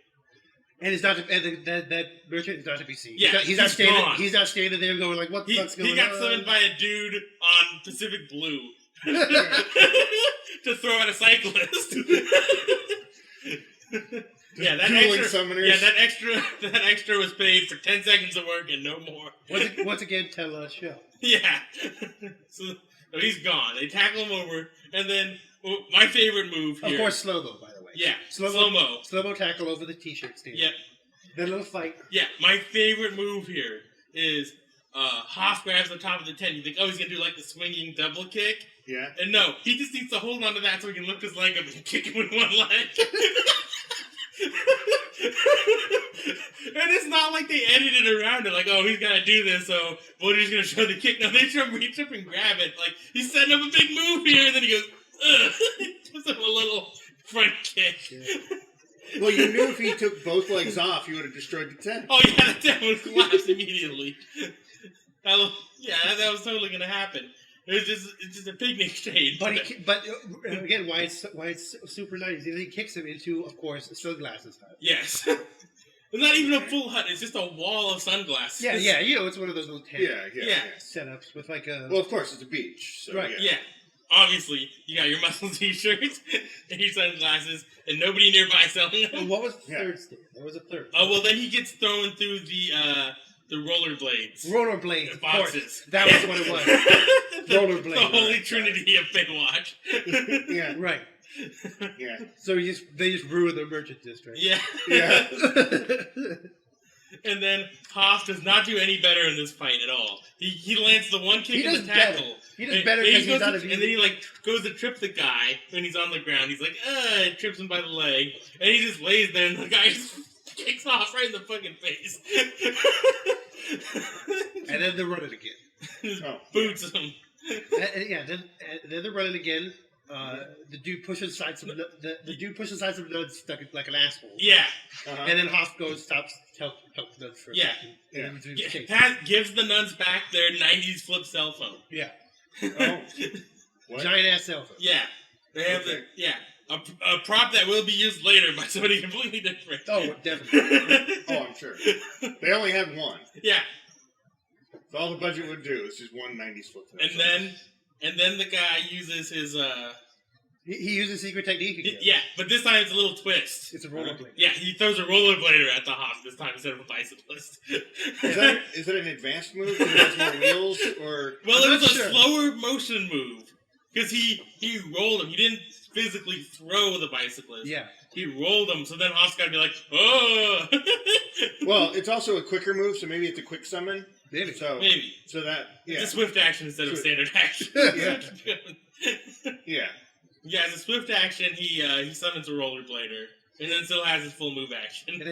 Speaker 2: And it's not that merchant is not to be seen.
Speaker 3: Yeah,
Speaker 2: he's not standing there going like, "What the fuck's going on?"
Speaker 3: He got summoned by a dude on Pacific Blue to throw at a cyclist. Yeah, that extra was paid for 10 seconds of work and no more.
Speaker 2: Once again, tell show.
Speaker 3: Yeah. So he's gone. They tackle him over, and then my favorite move here.
Speaker 2: Of course, slow-mo, by the way.
Speaker 3: Yeah,
Speaker 2: slow-mo. Slow-mo tackle over the t-shirt stand.
Speaker 3: Yep.
Speaker 2: That little fight.
Speaker 3: Yeah, my favorite move here is Hoff grabs the top of the tent. You think, oh, he's going to do like the swinging double kick.
Speaker 1: Yeah.
Speaker 3: And no, he just needs to hold on to that so he can lift his leg up and kick him with one leg. And it's not like they edited around it, like, oh, he's got to do this, so we're just going to show the kick. No, they reach up and grab it. Like, he's setting up a big move here, and then he goes, ugh. Gives him a little front kick.
Speaker 2: Yeah.
Speaker 1: Well, you knew if he took both legs off, you would have destroyed the tent.
Speaker 3: Oh, yeah, the tent would collapse immediately. That was totally going to happen. It's just a picnic stage.
Speaker 2: But again, why it's super nice is he kicks him into, of course, a sunglasses hut.
Speaker 3: Yes. It's not even a full hut. It's just a wall of sunglasses.
Speaker 2: Yeah. It's one of those little tent
Speaker 3: Yeah.
Speaker 2: setups with like a.
Speaker 1: Well, of course, it's a beach. So,
Speaker 2: right.
Speaker 3: Yeah. Obviously, you got your muscle t-shirts and your sunglasses, and nobody nearby selling them.
Speaker 2: And what was the third stand? There was a third.
Speaker 3: Oh, well, then he gets thrown through the rollerblades.
Speaker 2: Rollerblades,
Speaker 3: boxes.
Speaker 2: That was what it was. Rollerblades.
Speaker 3: The holy trinity of Baywatch.
Speaker 1: Yeah.
Speaker 2: Right.
Speaker 1: Yeah.
Speaker 2: So they just ruined the merchant district.
Speaker 3: Yeah.
Speaker 1: Yeah.
Speaker 3: And then Hoff does not do any better in this fight at all. He lands the one kick in the tackle.
Speaker 2: He does better because he's not a...
Speaker 3: And then he goes to trip the guy when he's on the ground. He's like, trips him by the leg. And he just lays there and the guy just kicks Hoff right in the fucking face.
Speaker 2: And then they're running again.
Speaker 3: Boots him.
Speaker 2: Then they're running again. the dude pushes aside some nuns stuck in, like an asshole.
Speaker 3: Yeah.
Speaker 2: And then Hoff goes, stops, help the nuns for a second.
Speaker 3: Yeah.
Speaker 2: And then chase.
Speaker 3: Gives the nuns back their 90s flip cell phone.
Speaker 2: Yeah.
Speaker 1: Oh. What?
Speaker 2: Giant ass cell phone.
Speaker 3: Yeah. They have a prop that will be used later by somebody completely different.
Speaker 2: Oh, definitely.
Speaker 1: Oh, I'm sure. They only had one.
Speaker 3: Yeah.
Speaker 1: So all the budget would do is just one 90s flip phone.
Speaker 3: And then the guy uses his
Speaker 2: He uses secret technique again.
Speaker 3: yeah, but this time it's a little twist.
Speaker 2: It's a rollerblade.
Speaker 3: Yeah, he throws a rollerblader at the Hoff this time instead of a bicyclist.
Speaker 1: Is that an advanced move? Because it has more wheels, or
Speaker 3: well, it was
Speaker 2: sure.
Speaker 3: a slower motion move because he rolled him. He didn't physically throw the bicyclist.
Speaker 2: Yeah.
Speaker 3: He rolled him, so then Hoff's got to be like, oh.
Speaker 1: well, it's also a quicker move, so maybe it's a quick summon.
Speaker 2: Maybe.
Speaker 3: Maybe.
Speaker 1: So that
Speaker 3: It's a swift action instead of standard action.
Speaker 1: Yeah. Yeah.
Speaker 3: Yeah, as a swift action, he summons a rollerblader, and then still has his full move action.
Speaker 2: And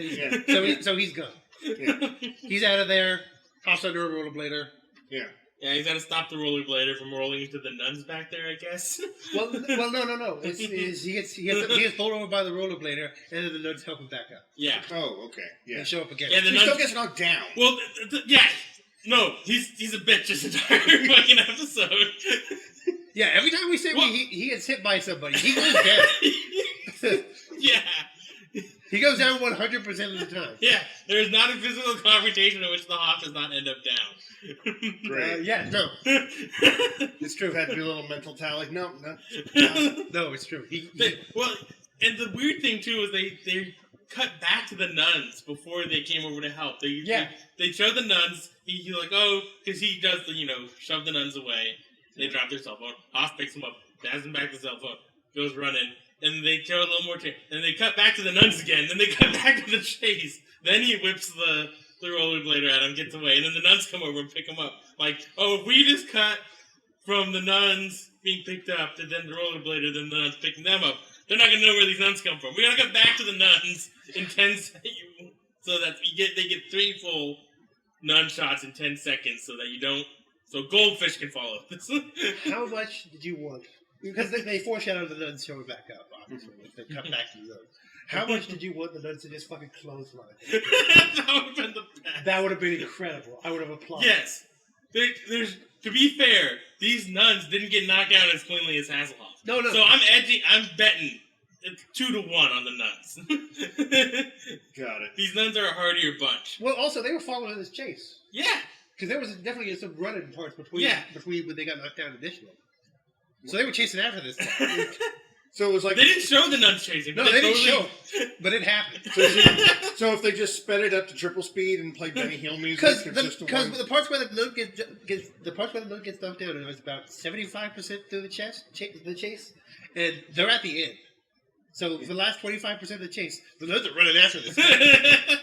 Speaker 2: then so he's gone.
Speaker 1: Yeah.
Speaker 2: He's out of there. Hops under a rollerblader.
Speaker 1: Yeah.
Speaker 3: Yeah, he's got to stop the rollerblader from rolling into the nuns back there, I guess.
Speaker 2: Well, no. He gets pulled over by the rollerblader, and then the nuns help him back up.
Speaker 3: Yeah.
Speaker 1: Oh, okay. Yeah.
Speaker 2: And show up again.
Speaker 3: Yeah,
Speaker 1: He still gets knocked down.
Speaker 3: Well, yeah. No, he's a bitch this entire fucking episode.
Speaker 2: Yeah, every time we say he gets hit by somebody, he goes down.
Speaker 3: Yeah.
Speaker 2: He goes down 100% of the time.
Speaker 3: Yeah, there is not a physical confrontation in which the Hoff does not end up down.
Speaker 1: Great.
Speaker 2: No.
Speaker 1: It's true. Had to be a little mental tally. No.
Speaker 2: No, it's true.
Speaker 3: Well, and the weird thing too is they cut back to the nuns before they came over to help. They show the nuns. He's like, oh, because he does the shove the nuns away. They drop their cell phone. Hoff picks them up, has them back to the cell phone, goes running. And they show a little more chase. And they cut back to the nuns again. Then they cut back to the chase. Then he whips the rollerblader at him, gets away. And then the nuns come over and pick him up. Like, oh, if we just cut from the nuns being picked up to then the rollerblader, then the nuns picking them up, they're not going to know where these nuns come from. We got to cut back to the nuns in 10 seconds. So that they get 3 full nun shots in 10 seconds so that you don't... So goldfish can follow this.
Speaker 2: How much did you want? Because they foreshadowed the nuns showing back up, obviously. If they cut back to the nuns. How much did you want the nuns to just fucking clothesline?
Speaker 3: That would have been the best.
Speaker 2: That would have been incredible. I would have applauded.
Speaker 3: Yes. There's to be fair, these nuns didn't get knocked out as cleanly as Hasselhoff.
Speaker 2: No.
Speaker 3: So I'm betting it's 2-1 on the nuns.
Speaker 1: Got it.
Speaker 3: These nuns are a hardier bunch.
Speaker 2: Well, also, they were following this chase.
Speaker 3: Yeah.
Speaker 2: Because there was definitely some running parts between when they got knocked down initially. So they were chasing after this guy.
Speaker 1: So it was like...
Speaker 3: They didn't show the nuns chasing.
Speaker 2: No, they didn't show it. But it happened.
Speaker 1: So if they just sped it up to triple speed and played Benny Hill music...
Speaker 2: Because the parts where the nun gets knocked down, it was about 75% through the chase, and they're at the end. So for the last 25% of the chase, the nuns are running after this guy.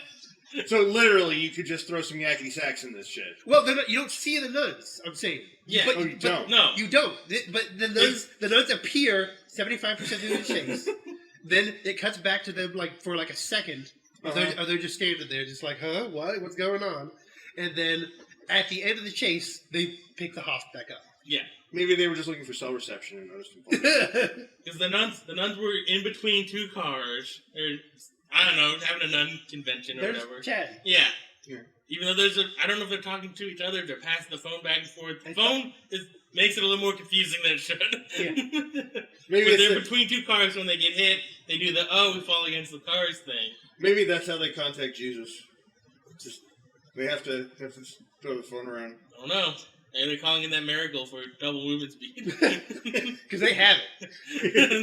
Speaker 1: So literally, you could just throw some yakety sacks in this shit.
Speaker 2: Well, you don't see the nuns. I'm saying.
Speaker 3: Yeah.
Speaker 2: But,
Speaker 1: you don't.
Speaker 3: No.
Speaker 2: You don't. But the nuns appear 75% through the chase. Then it cuts back to them for a second. Or they're just standing there, just like, huh? What? What's going on? And then at the end of the chase, they pick the Hoff back up.
Speaker 3: Yeah.
Speaker 1: Maybe they were just looking for cell reception and noticed him.
Speaker 3: Because the nuns were in between 2 cars. I don't know, having a nun convention or
Speaker 2: There's
Speaker 3: whatever.
Speaker 2: Chad.
Speaker 3: Yeah.
Speaker 1: Yeah.
Speaker 3: Even though I don't know if they're talking to each other, they're passing the phone back and forth. The phone makes it a little more confusing than it should.
Speaker 2: Yeah.
Speaker 1: Maybe
Speaker 3: But they're between 2 cars when they get hit. They do the, we fall against the cars thing.
Speaker 1: Maybe that's how they contact Jesus. Just they have to throw the phone around.
Speaker 3: I don't know. Maybe they're calling in that miracle for double movement speed.
Speaker 2: Because they have it.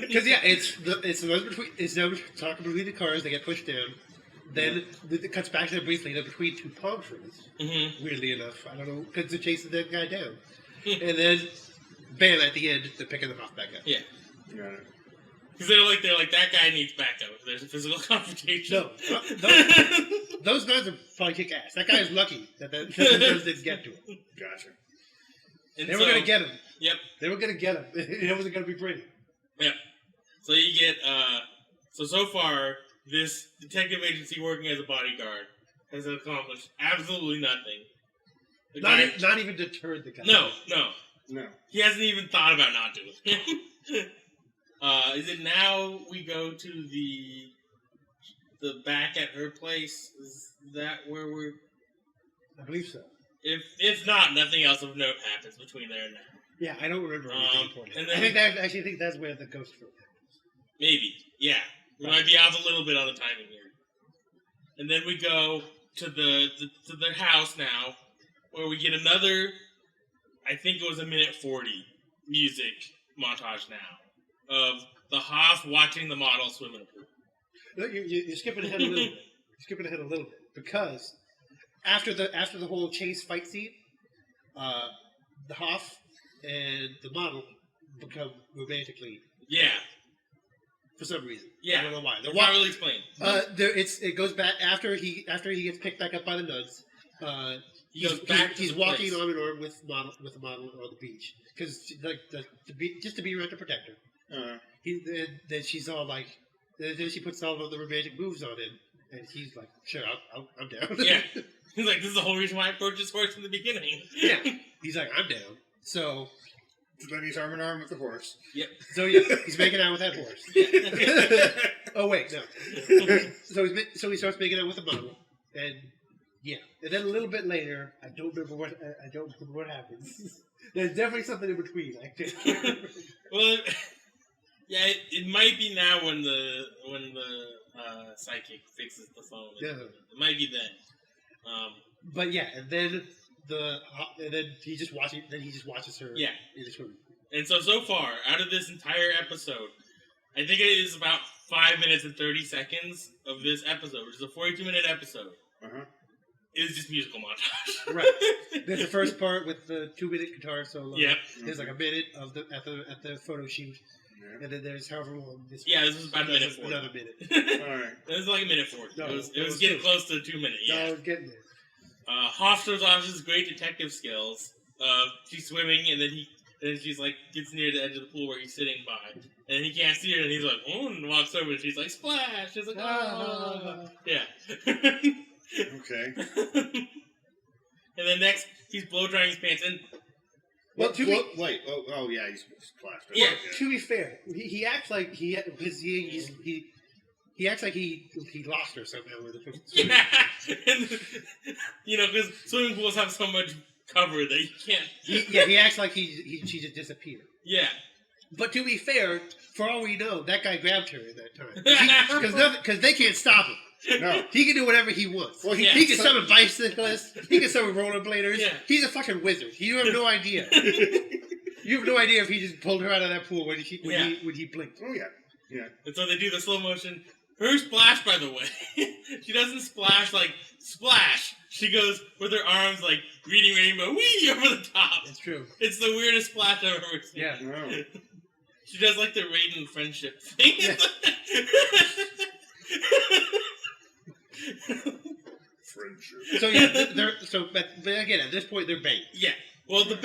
Speaker 2: Because it's the ones between. It's them talking between the cars. They get pushed down. Then it cuts back to them briefly. They're between 2 palm trees. Mm-hmm. Weirdly enough, I don't know, because they're chasing that guy down. And then, bam! At the end, they're picking them off back up.
Speaker 3: Yeah.
Speaker 1: Got it.
Speaker 3: Because they're like that guy needs backup. There's a physical confrontation.
Speaker 2: No, those nuns are probably kick ass. That guy is lucky that the nuns didn't get to him.
Speaker 1: Gotcha.
Speaker 3: And
Speaker 2: they were going to get him.
Speaker 3: Yep.
Speaker 2: They were going to get him. It wasn't going to be pretty.
Speaker 3: Yep. So you get, so far, this detective agency working as a bodyguard has accomplished absolutely nothing.
Speaker 2: Not even deterred the guy.
Speaker 3: No.
Speaker 1: No.
Speaker 3: He hasn't even thought about not doing it. Is it now we go to the back at her place? Is that where we're?
Speaker 2: I believe so.
Speaker 3: If not, nothing else of note happens between there and now.
Speaker 2: Yeah, I don't remember anything important.
Speaker 3: And then
Speaker 2: I think that's where the ghost film happens.
Speaker 3: maybe, yeah, we might be off a little bit on the timing here. And then we go to the house now, where we get another. I think it was a minute 40 music montage now of the Hoff watching the model swim in a pool.
Speaker 2: No, you're skipping ahead a little bit. You're skipping ahead a little bit because after the whole chase fight scene, the Hoff and the model become romantically.
Speaker 3: Yeah.
Speaker 2: For some reason.
Speaker 3: Yeah.
Speaker 2: I don't know why.
Speaker 3: It's not really explained.
Speaker 2: It goes back after he gets picked back up by the nuns. He's walking arm in arm with the model on the beach because just to be around to protect her. Then she's all like, then she puts all of the romantic moves on him, and he's like, sure, I'm down.
Speaker 3: Yeah. He's like, this is the whole reason why I purchased horse in the beginning.
Speaker 2: Yeah. He's like, I'm down. So
Speaker 1: then he's arm in arm with the horse.
Speaker 3: Yep.
Speaker 2: So yeah, he's making out with that horse. Oh wait, no. So he starts making out with the model, and yeah, and then a little bit later, I don't remember what happens. There's definitely something in between. I can't remember.
Speaker 3: Well, yeah, it might be now when the psychic fixes the phone.
Speaker 2: Yeah.
Speaker 3: It might be then.
Speaker 2: But yeah, and then he just watches her.
Speaker 3: Yeah.
Speaker 2: In the swimming pool.
Speaker 3: And so far, out of this entire episode, I think it is about 5 minutes and 30 seconds of this episode, which is a 42-minute episode. Is just musical montage.
Speaker 2: Right. There's the first part with the 2-minute guitar solo.
Speaker 3: Yep.
Speaker 2: There's like a minute of at the photo shoot. Yep. And then there's however long this.
Speaker 3: Yeah, this was about a minute 40.
Speaker 2: Another minute.
Speaker 3: All right. This is like a minute 40.
Speaker 2: No,
Speaker 3: it was getting close to 2 minutes. Yeah.
Speaker 2: No, I was getting there.
Speaker 3: Hoff shows off his great detective skills. She's swimming, and then she's like gets near the edge of the pool where he's sitting by, and he can't see her, and he's like, oh, and walks over, and she's like, splash. She's like, oh, yeah.
Speaker 1: Okay.
Speaker 3: And then next, he's blow drying his pants, and
Speaker 1: yeah, he's splashed.
Speaker 3: Yeah.
Speaker 2: To be fair, he acts like he acts like he lost her somehow with the
Speaker 3: yeah, and, because swimming pools have so much cover that you can't.
Speaker 2: He acts like she just disappeared.
Speaker 3: Yeah.
Speaker 2: But to be fair, for all we know, that guy grabbed her at that time because they can't stop him.
Speaker 1: No,
Speaker 2: he can do whatever he wants. Well, he can summon bicyclists. He can summon rollerbladers. Yeah. He's a fucking wizard. You have no idea. You have no idea if he just pulled her out of that pool when he blinked.
Speaker 1: Oh yeah, yeah.
Speaker 3: And so they do the slow motion. Her splash, by the way, she doesn't splash like splash. She goes with her arms like reading rainbow, wee over the top.
Speaker 2: It's true.
Speaker 3: It's the weirdest splash I've ever seen.
Speaker 2: Yeah.
Speaker 1: No.
Speaker 3: She does like the Raiden friendship thing. Yeah.
Speaker 1: Friendship.
Speaker 2: So yeah, but again, at this point they're banging.
Speaker 3: Yeah. Well, the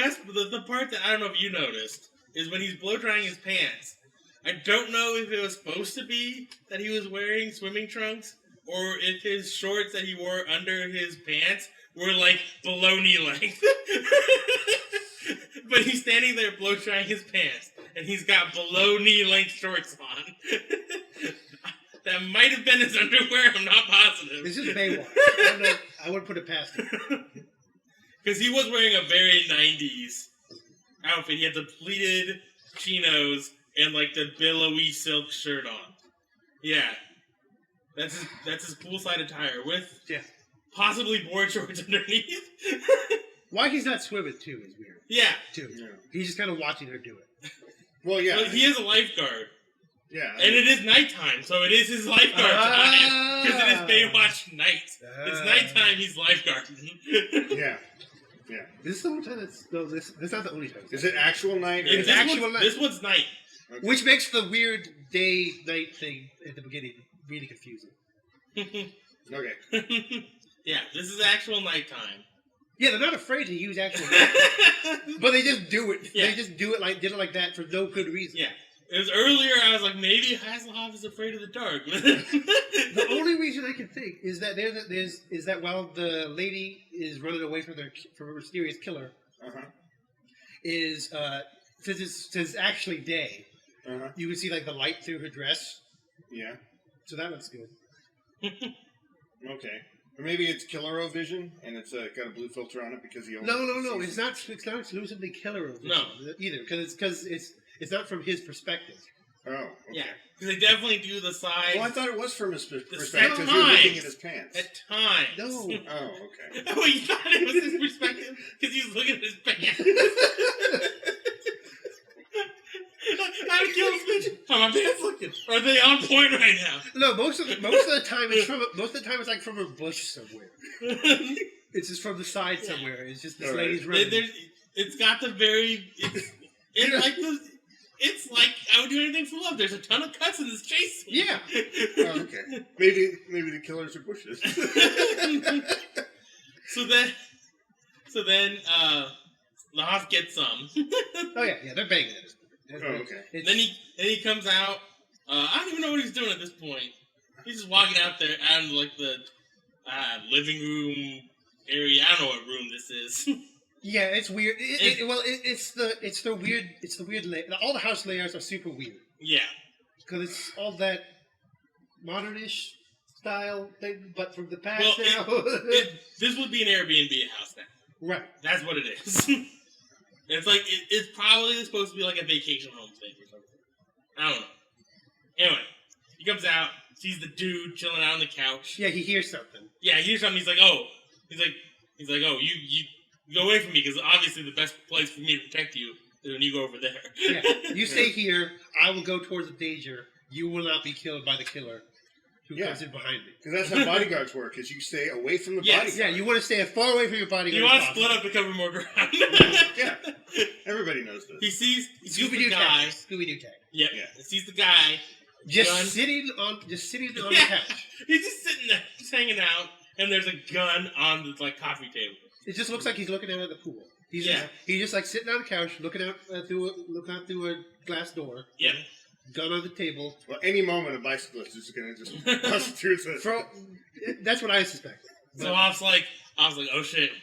Speaker 3: part that I don't know if you noticed is when he's blow drying his pants. I don't know if it was supposed to be that he was wearing swimming trunks or if his shorts that he wore under his pants were like below knee length. But he's standing there blow drying his pants and he's got below knee length shorts on. That might have been his underwear, I'm not positive.
Speaker 2: This is Baywatch. I wouldn't put it past him.
Speaker 3: Because he was wearing a very 90s outfit. He had the pleated chinos and like the billowy silk shirt on. Yeah. That's his poolside attire with possibly board shorts underneath.
Speaker 2: Why he's not swimming too is weird.
Speaker 3: Yeah.
Speaker 2: Yeah. He's just kind of watching her do it.
Speaker 1: Well, yeah.
Speaker 3: But he is a lifeguard.
Speaker 1: Yeah.
Speaker 3: And it is nighttime, so it is his lifeguard time. Because it is Baywatch Nights. It's nighttime, he's lifeguarding.
Speaker 1: Yeah. Yeah.
Speaker 2: This is the only time that's not the only time.
Speaker 1: Is it actual night?
Speaker 3: It's actual night. This one's night.
Speaker 2: Okay. Which makes the weird day-night thing at the beginning really confusing.
Speaker 1: Okay.
Speaker 3: Yeah, this is actual nighttime.
Speaker 2: Yeah, they're not afraid to use actual night. But they just do it.
Speaker 3: Yeah.
Speaker 2: They just did it like that for no good reason.
Speaker 3: Yeah. It was earlier, I was like, maybe Hasselhoff is afraid of the dark.
Speaker 2: The only reason I can think is that is that while the lady is running away from a mysterious killer, is since it's actually day, You can see like the light through her dress.
Speaker 1: Yeah.
Speaker 2: So that looks good.
Speaker 1: Okay. Or maybe it's Killer Vision, and it's got a blue filter on it because he only
Speaker 2: No. It's not exclusively Killer Vision either, because it's not from his perspective.
Speaker 1: Oh, okay.
Speaker 3: Yeah, because they definitely do the side.
Speaker 1: Well, I thought it was from his perspective
Speaker 3: At
Speaker 1: because he was looking
Speaker 3: times.
Speaker 1: at his pants.
Speaker 3: At times.
Speaker 2: No.
Speaker 1: Oh, okay.
Speaker 3: Oh, you thought it was his perspective because he was looking at his pants. How to kill this bitch? How my pants looking? Are they on point right now?
Speaker 2: No, most of the time it's like from a bush somewhere. It's just from the side somewhere. It's just this lady's running.
Speaker 3: It's got the very. It's like I would do anything for love. There's a ton of cuts in this chase scene.
Speaker 2: Yeah.
Speaker 1: Oh, okay. Maybe the killers are bushes.
Speaker 3: So then, the Hoff gets some.
Speaker 2: Oh yeah, they're banging it.
Speaker 1: Oh, okay.
Speaker 3: Then he comes out. I don't even know what he's doing at this point. He's just walking out there, out in like the living room area. I don't know what room this is.
Speaker 2: Yeah, it's weird. It's the weird all the house layouts are super weird.
Speaker 3: Yeah,
Speaker 2: because it's all that modernish style thing, but from the past now.
Speaker 3: This would be an Airbnb house now.
Speaker 2: Right.
Speaker 3: That's what it is. It's like it's probably supposed to be like a vacation home thing or something. I don't know. Anyway, he comes out, sees the dude chilling out on the couch.
Speaker 2: Yeah, he hears something.
Speaker 3: Yeah, he hears something. He's like, oh, you go away from me because obviously the best place for me to protect you is when you go over there.
Speaker 2: Yeah, you stay here. I will go towards the danger. You will not be killed by the killer who comes in behind me.
Speaker 1: Because that's how bodyguards work, is you stay away from the bodyguard.
Speaker 2: Yeah, you want to stay as far away from your bodyguard.
Speaker 3: You want to split up to cover more ground.
Speaker 1: Yeah, everybody knows this.
Speaker 3: He sees
Speaker 2: Scooby-Doo
Speaker 3: the guy.
Speaker 2: Scooby-Doo tag.
Speaker 3: Yep. Yeah. He sees the guy.
Speaker 2: Just sitting on the couch.
Speaker 3: He's just sitting there, just hanging out, and there's a gun on the coffee table.
Speaker 2: It just looks like he's looking out at the pool. He's just like sitting on the couch, looking out through a glass door.
Speaker 3: Yep.
Speaker 2: Gun on the table.
Speaker 1: Well, any moment a bicyclist is going to just bust through the...
Speaker 2: That's what I suspect.
Speaker 3: So I was like, oh shit.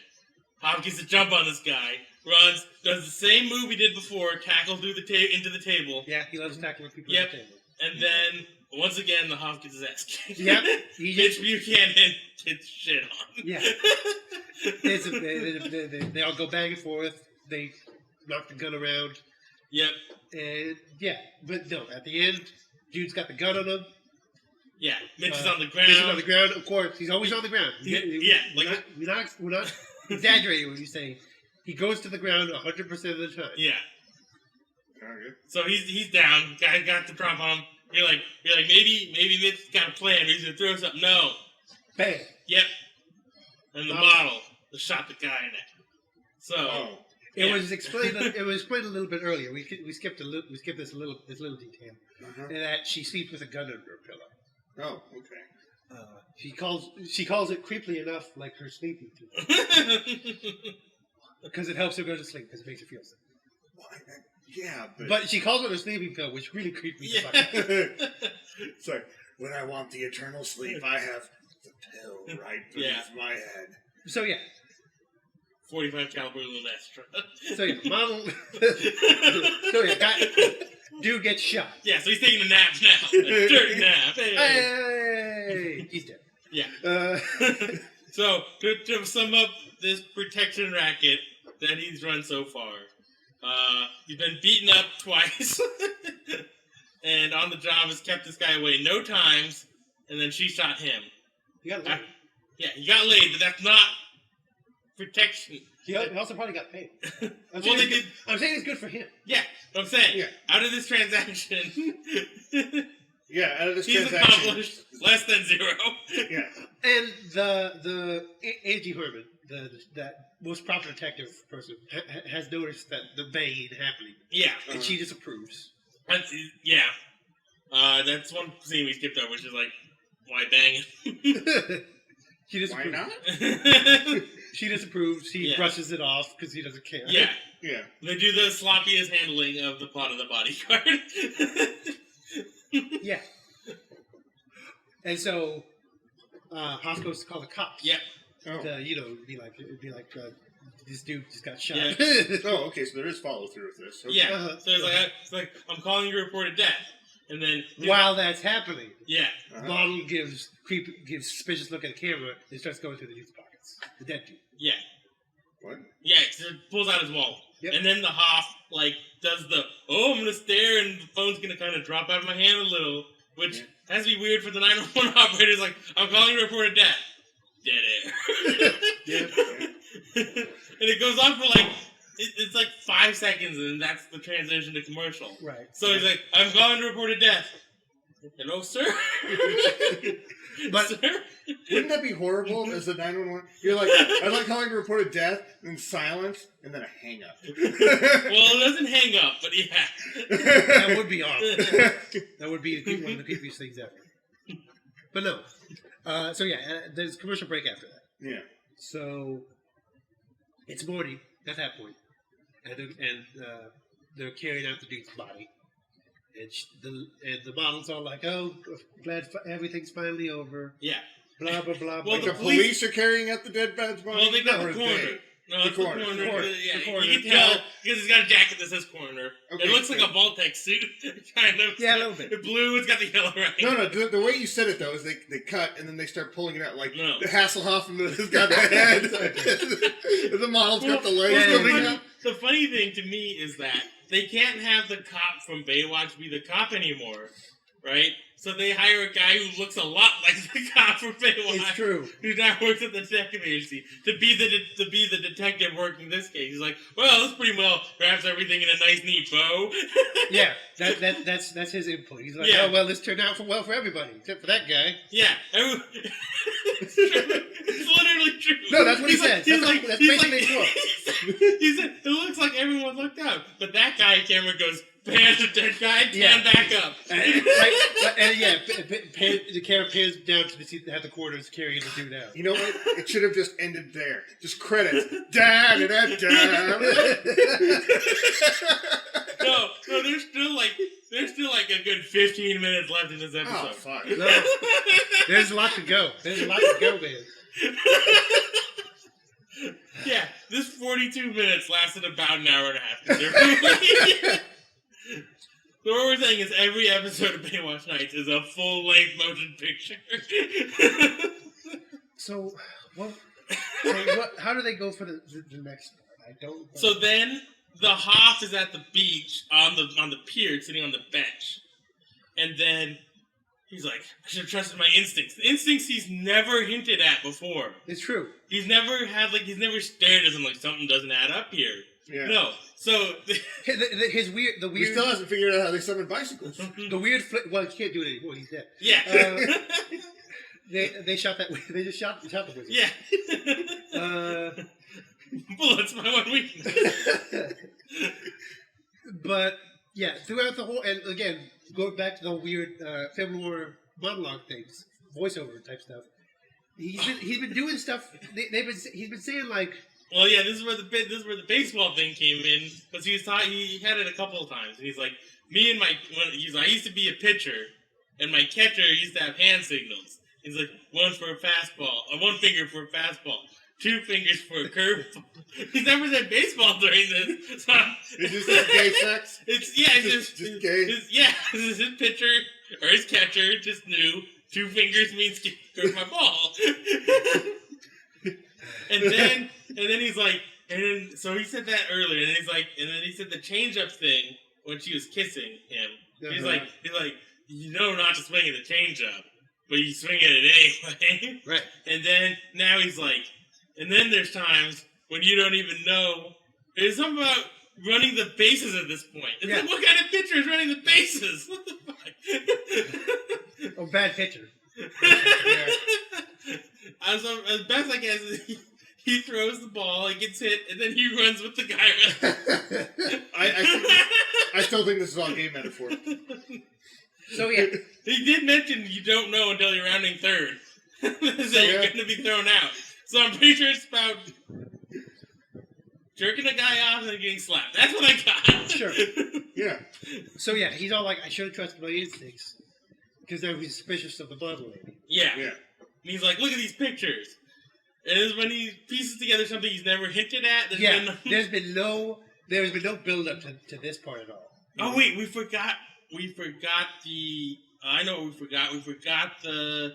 Speaker 3: Hop gets a jump on this guy, runs, does the same move he did before, tackles through into the table.
Speaker 2: Yeah, he loves tackling people at the table.
Speaker 3: And then, once again, the Hop gets his ass kicked.
Speaker 2: Yep.
Speaker 3: Mitch Buchanan gets shit on.
Speaker 2: Yeah. They all go back and forth. They knock the gun around.
Speaker 3: Yep.
Speaker 2: And, but no, at the end, dude's got the gun on him.
Speaker 3: Yeah, Mitch is on the ground.
Speaker 2: Mitch is on the ground, of course. He's always on the ground. We're not exaggerating when you say he goes to the ground 100% of the time.
Speaker 3: Yeah.
Speaker 1: Okay.
Speaker 3: So he's down. Guy got the prop on him. You're like maybe Mitch's got a plan. He's gonna throw something. No.
Speaker 2: Bang.
Speaker 3: Yep. And the bottle that shot the guy in it. So
Speaker 2: it was explained. It was explained a little bit earlier. We skipped this little detail, in that she sleeps with a gun under her pillow.
Speaker 1: Oh, okay.
Speaker 2: She calls it creepily enough like her sleeping pillow. Because it helps her go to sleep, because it makes her feel sick.
Speaker 1: Well, yeah,
Speaker 2: but she calls it a sleeping pill, which really creeped me.
Speaker 1: It's like, when I want the eternal sleep, I have the pill right beneath my head.
Speaker 2: So
Speaker 3: 45 caliber Lumestra.
Speaker 2: Dude gets shot.
Speaker 3: Yeah, so he's taking a nap now. A dirty nap.
Speaker 2: Hey! He's dead.
Speaker 3: Yeah. So, to sum up this protection racket that he's run so far, he's been beaten up twice, and on the job has kept this guy away no times, and then she shot him.
Speaker 2: He got laid.
Speaker 3: He got laid, but that's not protection.
Speaker 2: He also probably got paid. I'm
Speaker 3: saying
Speaker 2: it's good for him.
Speaker 3: Yeah, I'm saying, out of this transaction, he's accomplished less than zero.
Speaker 1: Yeah.
Speaker 2: And the A.G. Herman, that most proper detective person, has noticed that the banging happening. Yeah. And she disapproves.
Speaker 3: That's one scene we skipped over, which is like, why bang?
Speaker 2: She disapproves.
Speaker 1: Why not?
Speaker 2: She disapproves. He brushes it off because he doesn't care.
Speaker 3: Yeah. Yeah. They do the sloppiest handling of the plot of the bodyguard.
Speaker 2: Yeah. And so, Haas goes to call the cops.
Speaker 3: Yeah.
Speaker 2: To, be like, this dude just got shot.
Speaker 3: Yeah.
Speaker 1: Oh, okay, so there is follow through with this. Okay.
Speaker 3: Yeah. So it's like I'm calling you to report a death, and then
Speaker 2: While that's happening,
Speaker 3: yeah,
Speaker 2: Model gives suspicious look at the camera and starts going through the dude's pockets. The dead dude.
Speaker 3: yeah,
Speaker 1: What?
Speaker 3: yeah. 'Cause it pulls out his wallet,
Speaker 2: Yep.
Speaker 3: and then the Hoff like does the I'm gonna stare, and the phone's gonna kind of drop out of my hand a little, which has to be weird for the 911 operator. Is like I'm calling you to report a death. Dead air. And it goes on for like it's like 5 seconds, and that's the transition to commercial.
Speaker 2: Right.
Speaker 3: So he's like, I'm calling to report a death. Hello, sir?
Speaker 2: But-
Speaker 3: sir?
Speaker 1: Wouldn't that be horrible as a 911? You're like, I'd like calling to report a death, then silence, and then a hang up.
Speaker 3: Well, it doesn't hang up, but yeah.
Speaker 2: That would be awful. That would be one of the creepiest things ever. But no. So yeah, there's a commercial break after that.
Speaker 1: Yeah.
Speaker 2: So it's Marty at that point, and they're carrying out the dude's body, and the model's all like, "Oh, glad everything's finally over."
Speaker 3: Yeah.
Speaker 2: Blah blah blah.
Speaker 3: Well,
Speaker 2: blah.
Speaker 1: The police are carrying out the dead man's body?
Speaker 3: Well, they got
Speaker 1: Or
Speaker 3: the
Speaker 1: is
Speaker 3: coroner.
Speaker 1: they?
Speaker 3: No, it's the coroner. Yeah,
Speaker 2: The coroner.
Speaker 3: you can tell because he's got a jacket that says coroner.
Speaker 1: Okay,
Speaker 3: It looks like
Speaker 1: okay.
Speaker 3: a Vault-Tec suit, kind of.
Speaker 2: Yeah, a little bit.
Speaker 3: The blue, it's got the yellow right.
Speaker 1: No, the way you said it, though, is they cut, and then they start pulling it out, like,
Speaker 3: No.
Speaker 1: the Hasselhoff has got the head, and the model's got the legs
Speaker 2: Well,
Speaker 1: coming out.
Speaker 3: The funny thing to me is that they can't have the cop from Baywatch be the cop anymore, right? So they hire a guy who looks a lot like the cop from Baywatch.
Speaker 2: It's true.
Speaker 3: Who now works at the detective agency to be the detective working this case. He's like, well, this pretty well wraps everything in a nice, neat bow.
Speaker 2: Yeah, that's his input. He's like,
Speaker 3: Yeah.
Speaker 2: "Oh well, this turned out well for everybody except for that guy."
Speaker 3: Yeah, it's true. It's literally true.
Speaker 2: No, that's what he
Speaker 3: He's like-
Speaker 2: said.
Speaker 3: he's
Speaker 2: That's
Speaker 3: like-
Speaker 2: that's
Speaker 3: he's
Speaker 2: basically
Speaker 3: like-
Speaker 2: his
Speaker 3: He said, it looks like everyone looked out, but that guy camera goes, pan to dead guy, pan
Speaker 2: Yeah.
Speaker 3: back up.
Speaker 2: And yeah, the camera pans down to see have the quarters carrying the dude out.
Speaker 1: You know what? It should have just ended there. Just credits. Da da da da.
Speaker 3: No, there's still like a good 15 minutes left in this
Speaker 1: Oh,
Speaker 3: episode.
Speaker 1: fuck.
Speaker 2: No, there's a lot to go. There's a lot to go, man.
Speaker 3: Yeah, this 42 minutes lasted about an hour and a half. So what we're saying is every episode of Baywatch Nights is a full-length motion picture.
Speaker 2: So what? How do they go for the next part? I don't.
Speaker 3: So then the Hoff is at the beach on the pier, sitting on the bench, and then he's like, "I should have trusted my instincts." Instincts he's never hinted at before.
Speaker 2: It's true.
Speaker 3: He's never stared at him like something doesn't add up here.
Speaker 1: Yeah.
Speaker 3: No. So
Speaker 2: His weird.
Speaker 1: He still hasn't figured out how they summon bicycles.
Speaker 2: The weird. Well, he can't do it anymore. He's dead.
Speaker 3: yeah.
Speaker 2: They shot that. They just shot the wizard.
Speaker 3: Yeah. Bullets, my one weakness.
Speaker 2: But yeah, throughout the whole, and again, going back to the weird film noir monologue things, voiceover type stuff. He's been doing stuff. He's been saying like.
Speaker 3: Well, yeah, this is where the baseball thing came in, because he had it a couple of times, and he's like, I used to be a pitcher, and my catcher used to have hand signals. He's like, one for a fastball, one finger for a fastball, 2 fingers for a curveball. He's never said baseball during this. So
Speaker 1: Is this like gay sex?
Speaker 3: it's
Speaker 1: Just gay?
Speaker 3: his pitcher or his catcher just knew 2 fingers means curve my ball. And then he's like, so he said that earlier, and then he said the change-up thing when she was kissing him. He's like, you know not to swing at the change-up, but you swing at it anyway.
Speaker 2: Right.
Speaker 3: And then now he's like, and then there's times when you don't even know. There's something about running the bases at this point. It's like, what kind of pitcher is running the bases? What the fuck?
Speaker 2: Oh, bad pitcher.
Speaker 3: As best I guess, he throws the ball, it gets hit, and then he runs with the guy.
Speaker 1: I still think this is all game metaphor.
Speaker 2: So yeah,
Speaker 3: He did mention you don't know until you're rounding third that you're going to be thrown out. So I'm pretty sure it's about jerking a guy off and then getting slapped. That's what I got.
Speaker 2: Sure.
Speaker 1: Yeah.
Speaker 2: So yeah, he's all like, I should have trusted my instincts, because now he's suspicious of the blonde lady.
Speaker 3: Yeah.
Speaker 1: Yeah.
Speaker 3: And he's like, look at these pictures. And it's when he pieces together something he's never hinted at.
Speaker 2: There's been no build up to this part at all.
Speaker 3: Oh wait, we forgot the. I know what we forgot. We forgot the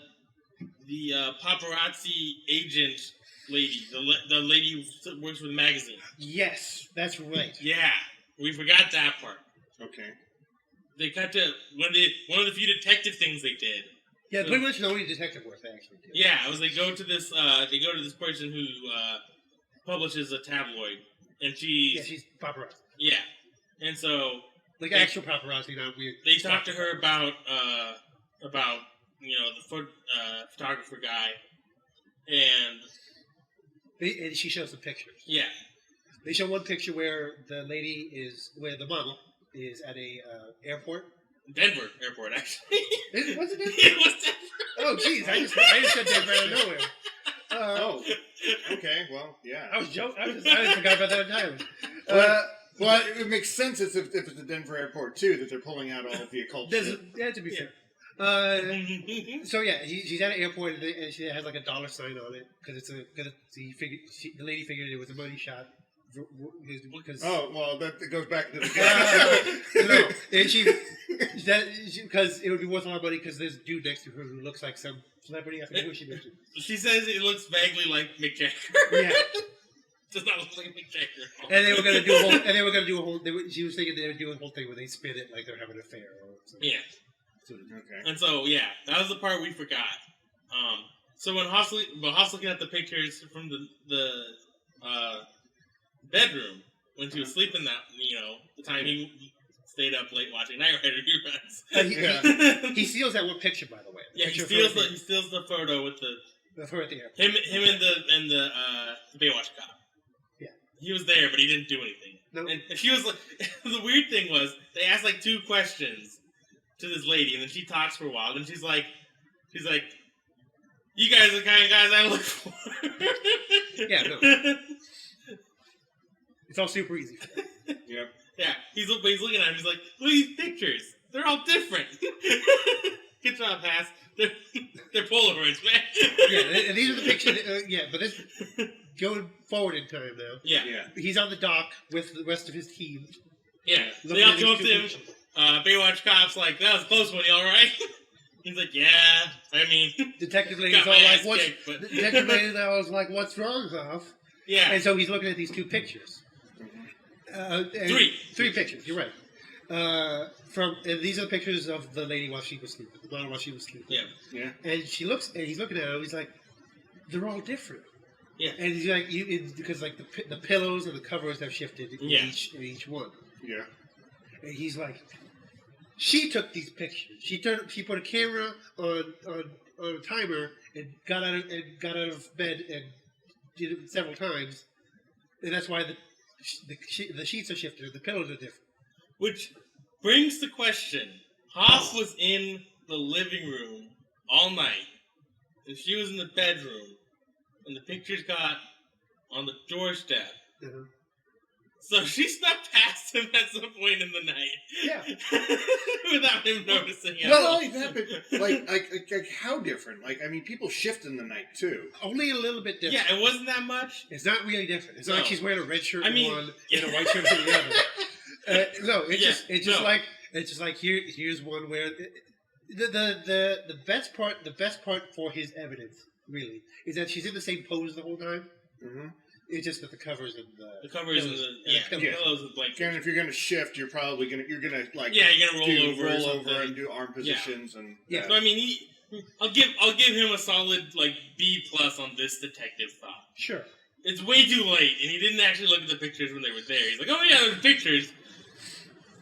Speaker 3: paparazzi agent lady, the lady who works for the magazine.
Speaker 2: Yes, that's right.
Speaker 3: Yeah, we forgot that part.
Speaker 1: Okay.
Speaker 3: They cut to one of the few detective things they did.
Speaker 2: Yeah, pretty much the only detective work they actually did.
Speaker 3: Yeah, it was they go to this person who publishes a tabloid, and
Speaker 2: she's paparazzi.
Speaker 3: Yeah, and so
Speaker 2: like actual paparazzi, not weird.
Speaker 3: They talked to her about the photographer guy, and
Speaker 2: she shows some pictures.
Speaker 3: Yeah,
Speaker 2: they show one picture where the model is at a airport.
Speaker 3: Denver airport, actually.
Speaker 2: Was it Denver?
Speaker 3: It was Denver.
Speaker 2: Oh, jeez, I just said Denver out of nowhere.
Speaker 1: Okay, well, yeah.
Speaker 2: I was joking. I forgot about that entirely.
Speaker 1: Well, it makes sense if it's the Denver airport too that they're pulling out all of the occult shit.
Speaker 2: Yeah, to be fair. So yeah, she's at an airport and she has like a dollar sign on it because the lady figured it was a money shot.
Speaker 1: That goes back to the
Speaker 2: no, and because it would be worth a lot of money because there's a dude next to her who looks like some celebrity. I forget who she mentioned.
Speaker 3: She says it looks vaguely like Mick Jagger.
Speaker 2: Yeah.
Speaker 3: Does not look like Mick Jagger.
Speaker 2: And they were gonna do a whole. She was thinking they would do a whole thing where they spin it like they're having an affair or something.
Speaker 3: Yeah.
Speaker 1: Okay.
Speaker 3: And so that was the part we forgot. So when Hoff's looking at the pictures from the bedroom when she was sleeping the time he stayed up late watching Night Rider reruns.
Speaker 2: He steals that one picture, by the way.
Speaker 3: He steals the photo with
Speaker 2: her at the airport.
Speaker 3: Him and the Baywatch cop.
Speaker 2: Yeah.
Speaker 3: He was there, but he didn't do anything.
Speaker 2: No.
Speaker 3: And she was like, the weird thing was they asked like 2 questions to this lady, and then she talks for a while, and she's like, "You guys are the kind of guys I look for."
Speaker 2: Yeah, no. It's all super easy.
Speaker 1: Yep.
Speaker 3: Yeah, he's looking at him. He's like, "Look at these pictures. They're all different." Good job, Haas. They're Polaroids, man.
Speaker 2: Yeah, and these are the pictures. But this going forward in time now.
Speaker 3: Yeah.
Speaker 2: He's on the dock with the rest of his team.
Speaker 3: Yeah. So they all come up to him. Baywatch cop's like, "That was a close one. You all right?" He's like, "Yeah. I mean."
Speaker 2: Detective lady's all like, Detective lady was like, "What's wrong, Hoff?"
Speaker 3: Yeah.
Speaker 2: And so he's looking at these 2 pictures. 3 pictures. You're right. And these are the pictures of the lady while she was sleeping. The model while she was sleeping.
Speaker 3: Yeah.
Speaker 2: And he's looking at her. He's like, "They're all different."
Speaker 3: Yeah.
Speaker 2: And he's like, because like the pillows and the covers have shifted in each one.
Speaker 1: Yeah.
Speaker 2: And he's like, she took these pictures. She put a camera on a timer and got out of bed and did it several times, and that's why the sheets are shifted and the pillows are different.
Speaker 3: Which brings the question: Hoff was in the living room all night, and she was in the bedroom, and the pictures got on the doorstep.
Speaker 2: Uh-huh.
Speaker 3: So she snuck past him at some point in the night.
Speaker 2: Yeah.
Speaker 3: Without him noticing it.
Speaker 1: Not only that, but like how different? Like, I mean, people shift in the night too.
Speaker 2: Only a little bit different.
Speaker 3: Yeah, it wasn't that much.
Speaker 2: It's not really different. It's not like she's wearing a red shirt in one and a white shirt in the other. No, it's just like here's one where the best part for his evidence really is that she's in the same pose the whole time.
Speaker 1: Mm-hmm.
Speaker 2: It's just that the covers and the
Speaker 3: pillows and blankets.
Speaker 1: And if you're gonna shift, you're gonna like
Speaker 3: you're gonna roll over
Speaker 1: and do arm positions and
Speaker 3: So I mean, I'll give him a solid like B+ on this detective thought.
Speaker 2: Sure.
Speaker 3: It's way too late, and he didn't actually look at the pictures when they were there. He's like, "Oh yeah, there's pictures."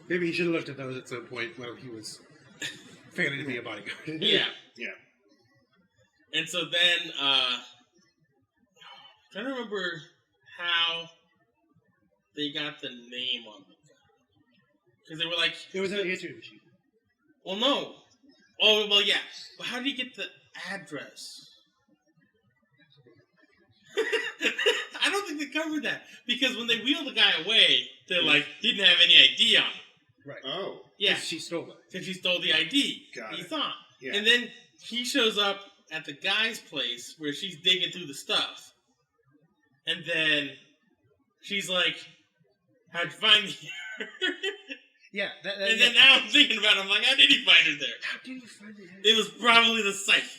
Speaker 2: Maybe he should have looked at those at some point when he was failing to be a bodyguard.
Speaker 3: Yeah.
Speaker 2: Yeah.
Speaker 3: And so then, I'm trying to remember how they got the name on the guy. Because they were like...
Speaker 2: It was an answering machine.
Speaker 3: Well, no. Oh, well, yeah. But how did he get the address? I don't think they covered that. Because when they wheeled the guy away, they're like, he didn't have any ID on him.
Speaker 2: Right.
Speaker 1: Oh.
Speaker 3: Yeah.
Speaker 2: She stole it.
Speaker 3: Because she stole the ID. He thought. Yeah. And then he shows up at the guy's place where she's digging through the stuff. And then she's like, how'd you find me here?
Speaker 2: Yeah.
Speaker 3: And then now I'm thinking about it, I'm like, how did he find her there?
Speaker 2: How did you find it?
Speaker 3: It was probably the psychic.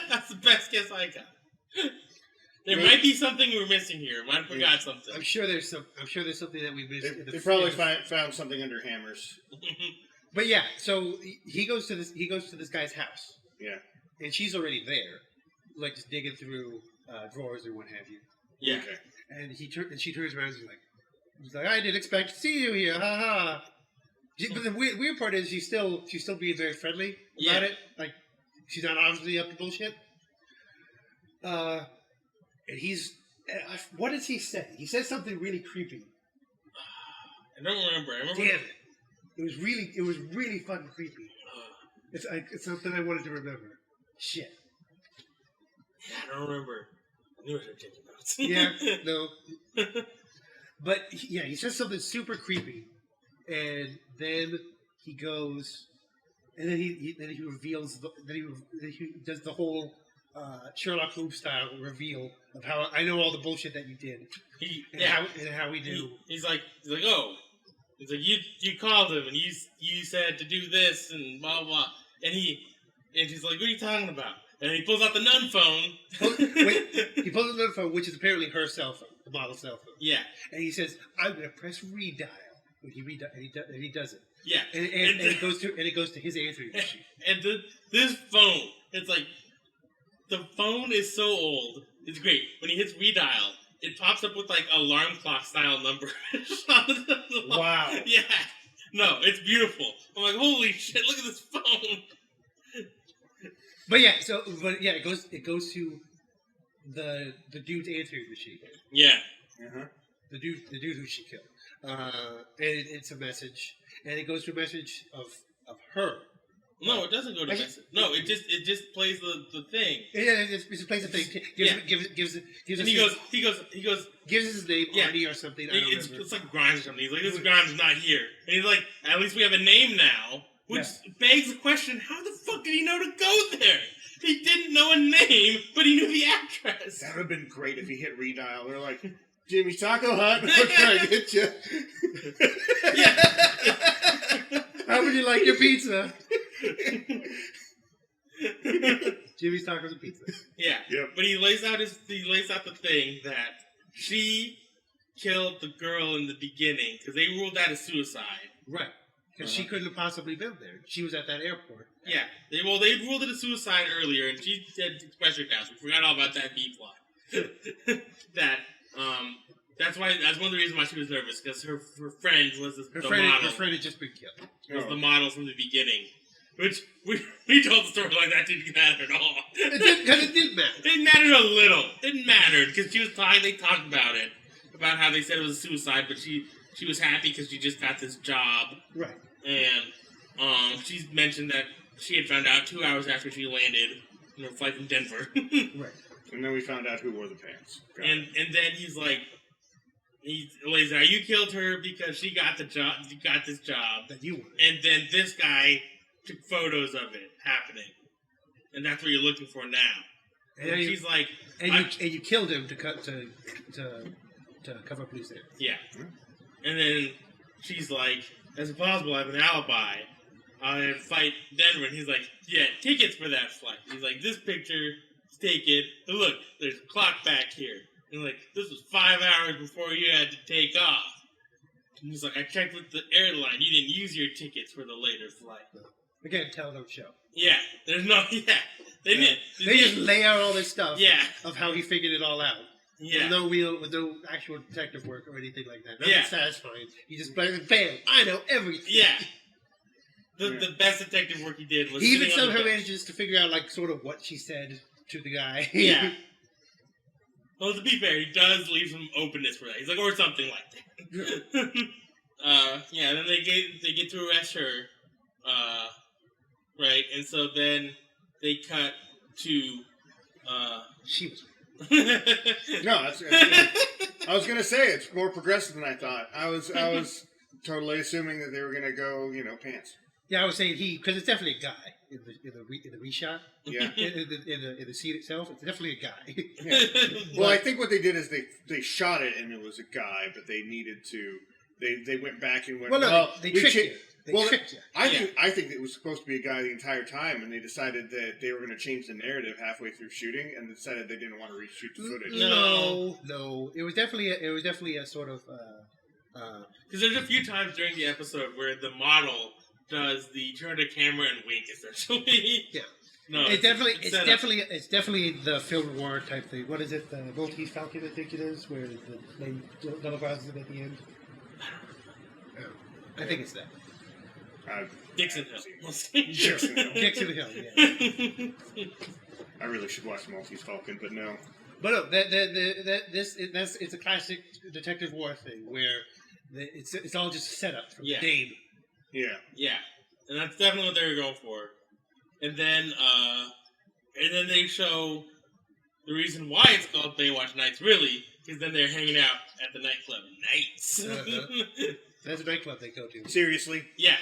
Speaker 3: That's the best guess I got. There might be something we're missing here. Might have forgot something.
Speaker 2: I'm sure there's something that we missed.
Speaker 1: They probably found something under hammers.
Speaker 2: But yeah, so he goes to this guy's house.
Speaker 1: Yeah.
Speaker 2: And she's already there, like just digging through drawers or what have you.
Speaker 3: Yeah.
Speaker 1: Okay.
Speaker 2: And she turns around and he's like, I didn't expect to see you here, ha ha. But the weird part is she's still being very friendly about it. Like she's not obviously up to bullshit. And what does he say? He says something really creepy.
Speaker 3: I don't remember.
Speaker 2: Damn it! It was really fucking creepy. It's something I wanted to remember. Shit.
Speaker 3: Yeah, I don't remember. I knew I should take notes.
Speaker 2: Yeah, no. But he says something super creepy, and then he goes, and then he reveals he does the whole Sherlock Holmes style reveal of how I know all the bullshit that you did, how we do.
Speaker 3: He's like, oh, he's like, you called him and you said to do this and blah blah, and he's like, what are you talking about? And he pulls out the nun phone.
Speaker 2: He pulls out the nun phone, which is apparently her cell phone, the model cell phone.
Speaker 3: Yeah.
Speaker 2: And he says, "I'm going to press redial." And he does it.
Speaker 3: Yeah.
Speaker 2: And it goes to his answering machine.
Speaker 3: And this phone, it's like the phone is so old. It's great. When he hits redial, it pops up with like alarm clock style number.
Speaker 2: Wow.
Speaker 3: Yeah. No, it's beautiful. I'm like, holy shit! Look at this phone.
Speaker 2: But it goes to the dude's answering machine.
Speaker 3: Yeah.
Speaker 1: Uh-huh.
Speaker 2: The dude who she killed. And it's a message, and it goes to a message of her.
Speaker 3: No, it doesn't go to message. No, it just plays the thing.
Speaker 2: Yeah, it just plays the thing. Gives
Speaker 3: And he goes.
Speaker 2: Gives us his name, Marty or something. I don't remember.
Speaker 3: It's like Grimes or something. He's like, this Grimes is not here. And he's like, at least we have a name now. Which begs the question, how the fuck did he know to go there? He didn't know a name, but he knew the address.
Speaker 1: That would have been great if he hit redial. They're like, Jimmy's Taco Hut, we're trying to get you.
Speaker 3: Yeah.
Speaker 2: How would you like your pizza? Jimmy's Tacos and Pizza.
Speaker 3: Yeah.
Speaker 1: Yep.
Speaker 3: But he lays out the thing that she killed the girl in the beginning because they ruled that as suicide.
Speaker 2: Right. Because she couldn't have possibly been there. She was at that airport.
Speaker 3: Yeah. They ruled it a suicide earlier, and she had expressed her doubts. We forgot all about that B plot. That's one of the reasons why she was nervous, because her friend was the model.
Speaker 2: Her friend had just been killed.
Speaker 3: Was the model from the beginning. Which, we told the story like that didn't matter at all.
Speaker 2: It didn't matter.
Speaker 3: It didn't matter a little. It didn't matter, because they talked about it. About how they said it was a suicide, but she was happy because she just got this job.
Speaker 2: Right.
Speaker 3: And she mentioned that she had found out 2 hours after she landed on her flight from Denver.
Speaker 2: Right.
Speaker 1: And then we found out who wore the pants.
Speaker 3: And then he's like, he lays out, you killed her because she got this job
Speaker 2: that you wanted.
Speaker 3: And then this guy took photos of it happening. And that's what you're looking for now. And she's like,
Speaker 2: and you killed him to cover up loose ends.
Speaker 3: Yeah. And then she's like, as possible, I have an alibi. I'll fight Denver. And he's like, yeah, tickets for that flight. He's like, this picture, take it. And look, there's a clock back here. And like, this was 5 hours before you had to take off. And he's like, I checked with the airline. You didn't use your tickets for the later flight.
Speaker 2: Again, tell, don't show.
Speaker 3: Yeah. There's no, yeah. They
Speaker 2: just lay out all this stuff.
Speaker 3: Yeah.
Speaker 2: Of how he figured it all out.
Speaker 3: Yeah.
Speaker 2: With no actual detective work or anything like that. Nothing satisfying. He just bam, I know everything.
Speaker 3: Yeah. The best detective work he did was...
Speaker 2: He even somehow manages to figure out, like, sort of what she said to the guy.
Speaker 3: Yeah. Well, to be fair, he does leave some openness for that. He's like, or something like that. Yeah, and then they get to arrest her. Right? And so then they cut to...
Speaker 2: She was...
Speaker 1: No, that's I was gonna say it's more progressive than I thought. I was totally assuming that they were gonna go, pants.
Speaker 2: Yeah, I was saying because it's definitely a guy in the reshot.
Speaker 1: Yeah.
Speaker 2: In the scene itself, it's definitely a guy.
Speaker 1: Yeah. Well, I think what they did is they shot it and it was a guy, but they needed to. They went back and went.
Speaker 2: Well, no,
Speaker 1: well,
Speaker 2: they
Speaker 1: we
Speaker 2: tricked
Speaker 1: cha-
Speaker 2: you. They
Speaker 1: well,
Speaker 2: tricked you.
Speaker 1: I think it was supposed to be a guy the entire time, and they decided that they were going to change the narrative halfway through shooting, and decided they didn't want to reshoot the footage.
Speaker 2: No. It was definitely a sort of.
Speaker 3: Because there's a few times during the episode where the model does the turn the camera and wink, essentially.
Speaker 2: Yeah.
Speaker 3: No,
Speaker 2: it's definitely the film noir type thing. What is it? The Maltese Falcon, I think it is, where the lady double crosses him at the end. I think it's that.
Speaker 3: Dixon Hill.
Speaker 1: Dixon Hill.
Speaker 2: Dixon Hill, yeah.
Speaker 1: I really should watch Maltese Falcon, but no.
Speaker 2: But no, it's a classic detective war thing where it's all just a setup from the name.
Speaker 1: Yeah.
Speaker 3: Yeah, and that's definitely what they were going for. And then they show the reason why it's called Baywatch Nights, really, because then they're hanging out at the nightclub Nights.
Speaker 2: That's a nightclub they go to.
Speaker 1: Seriously?
Speaker 3: Yeah.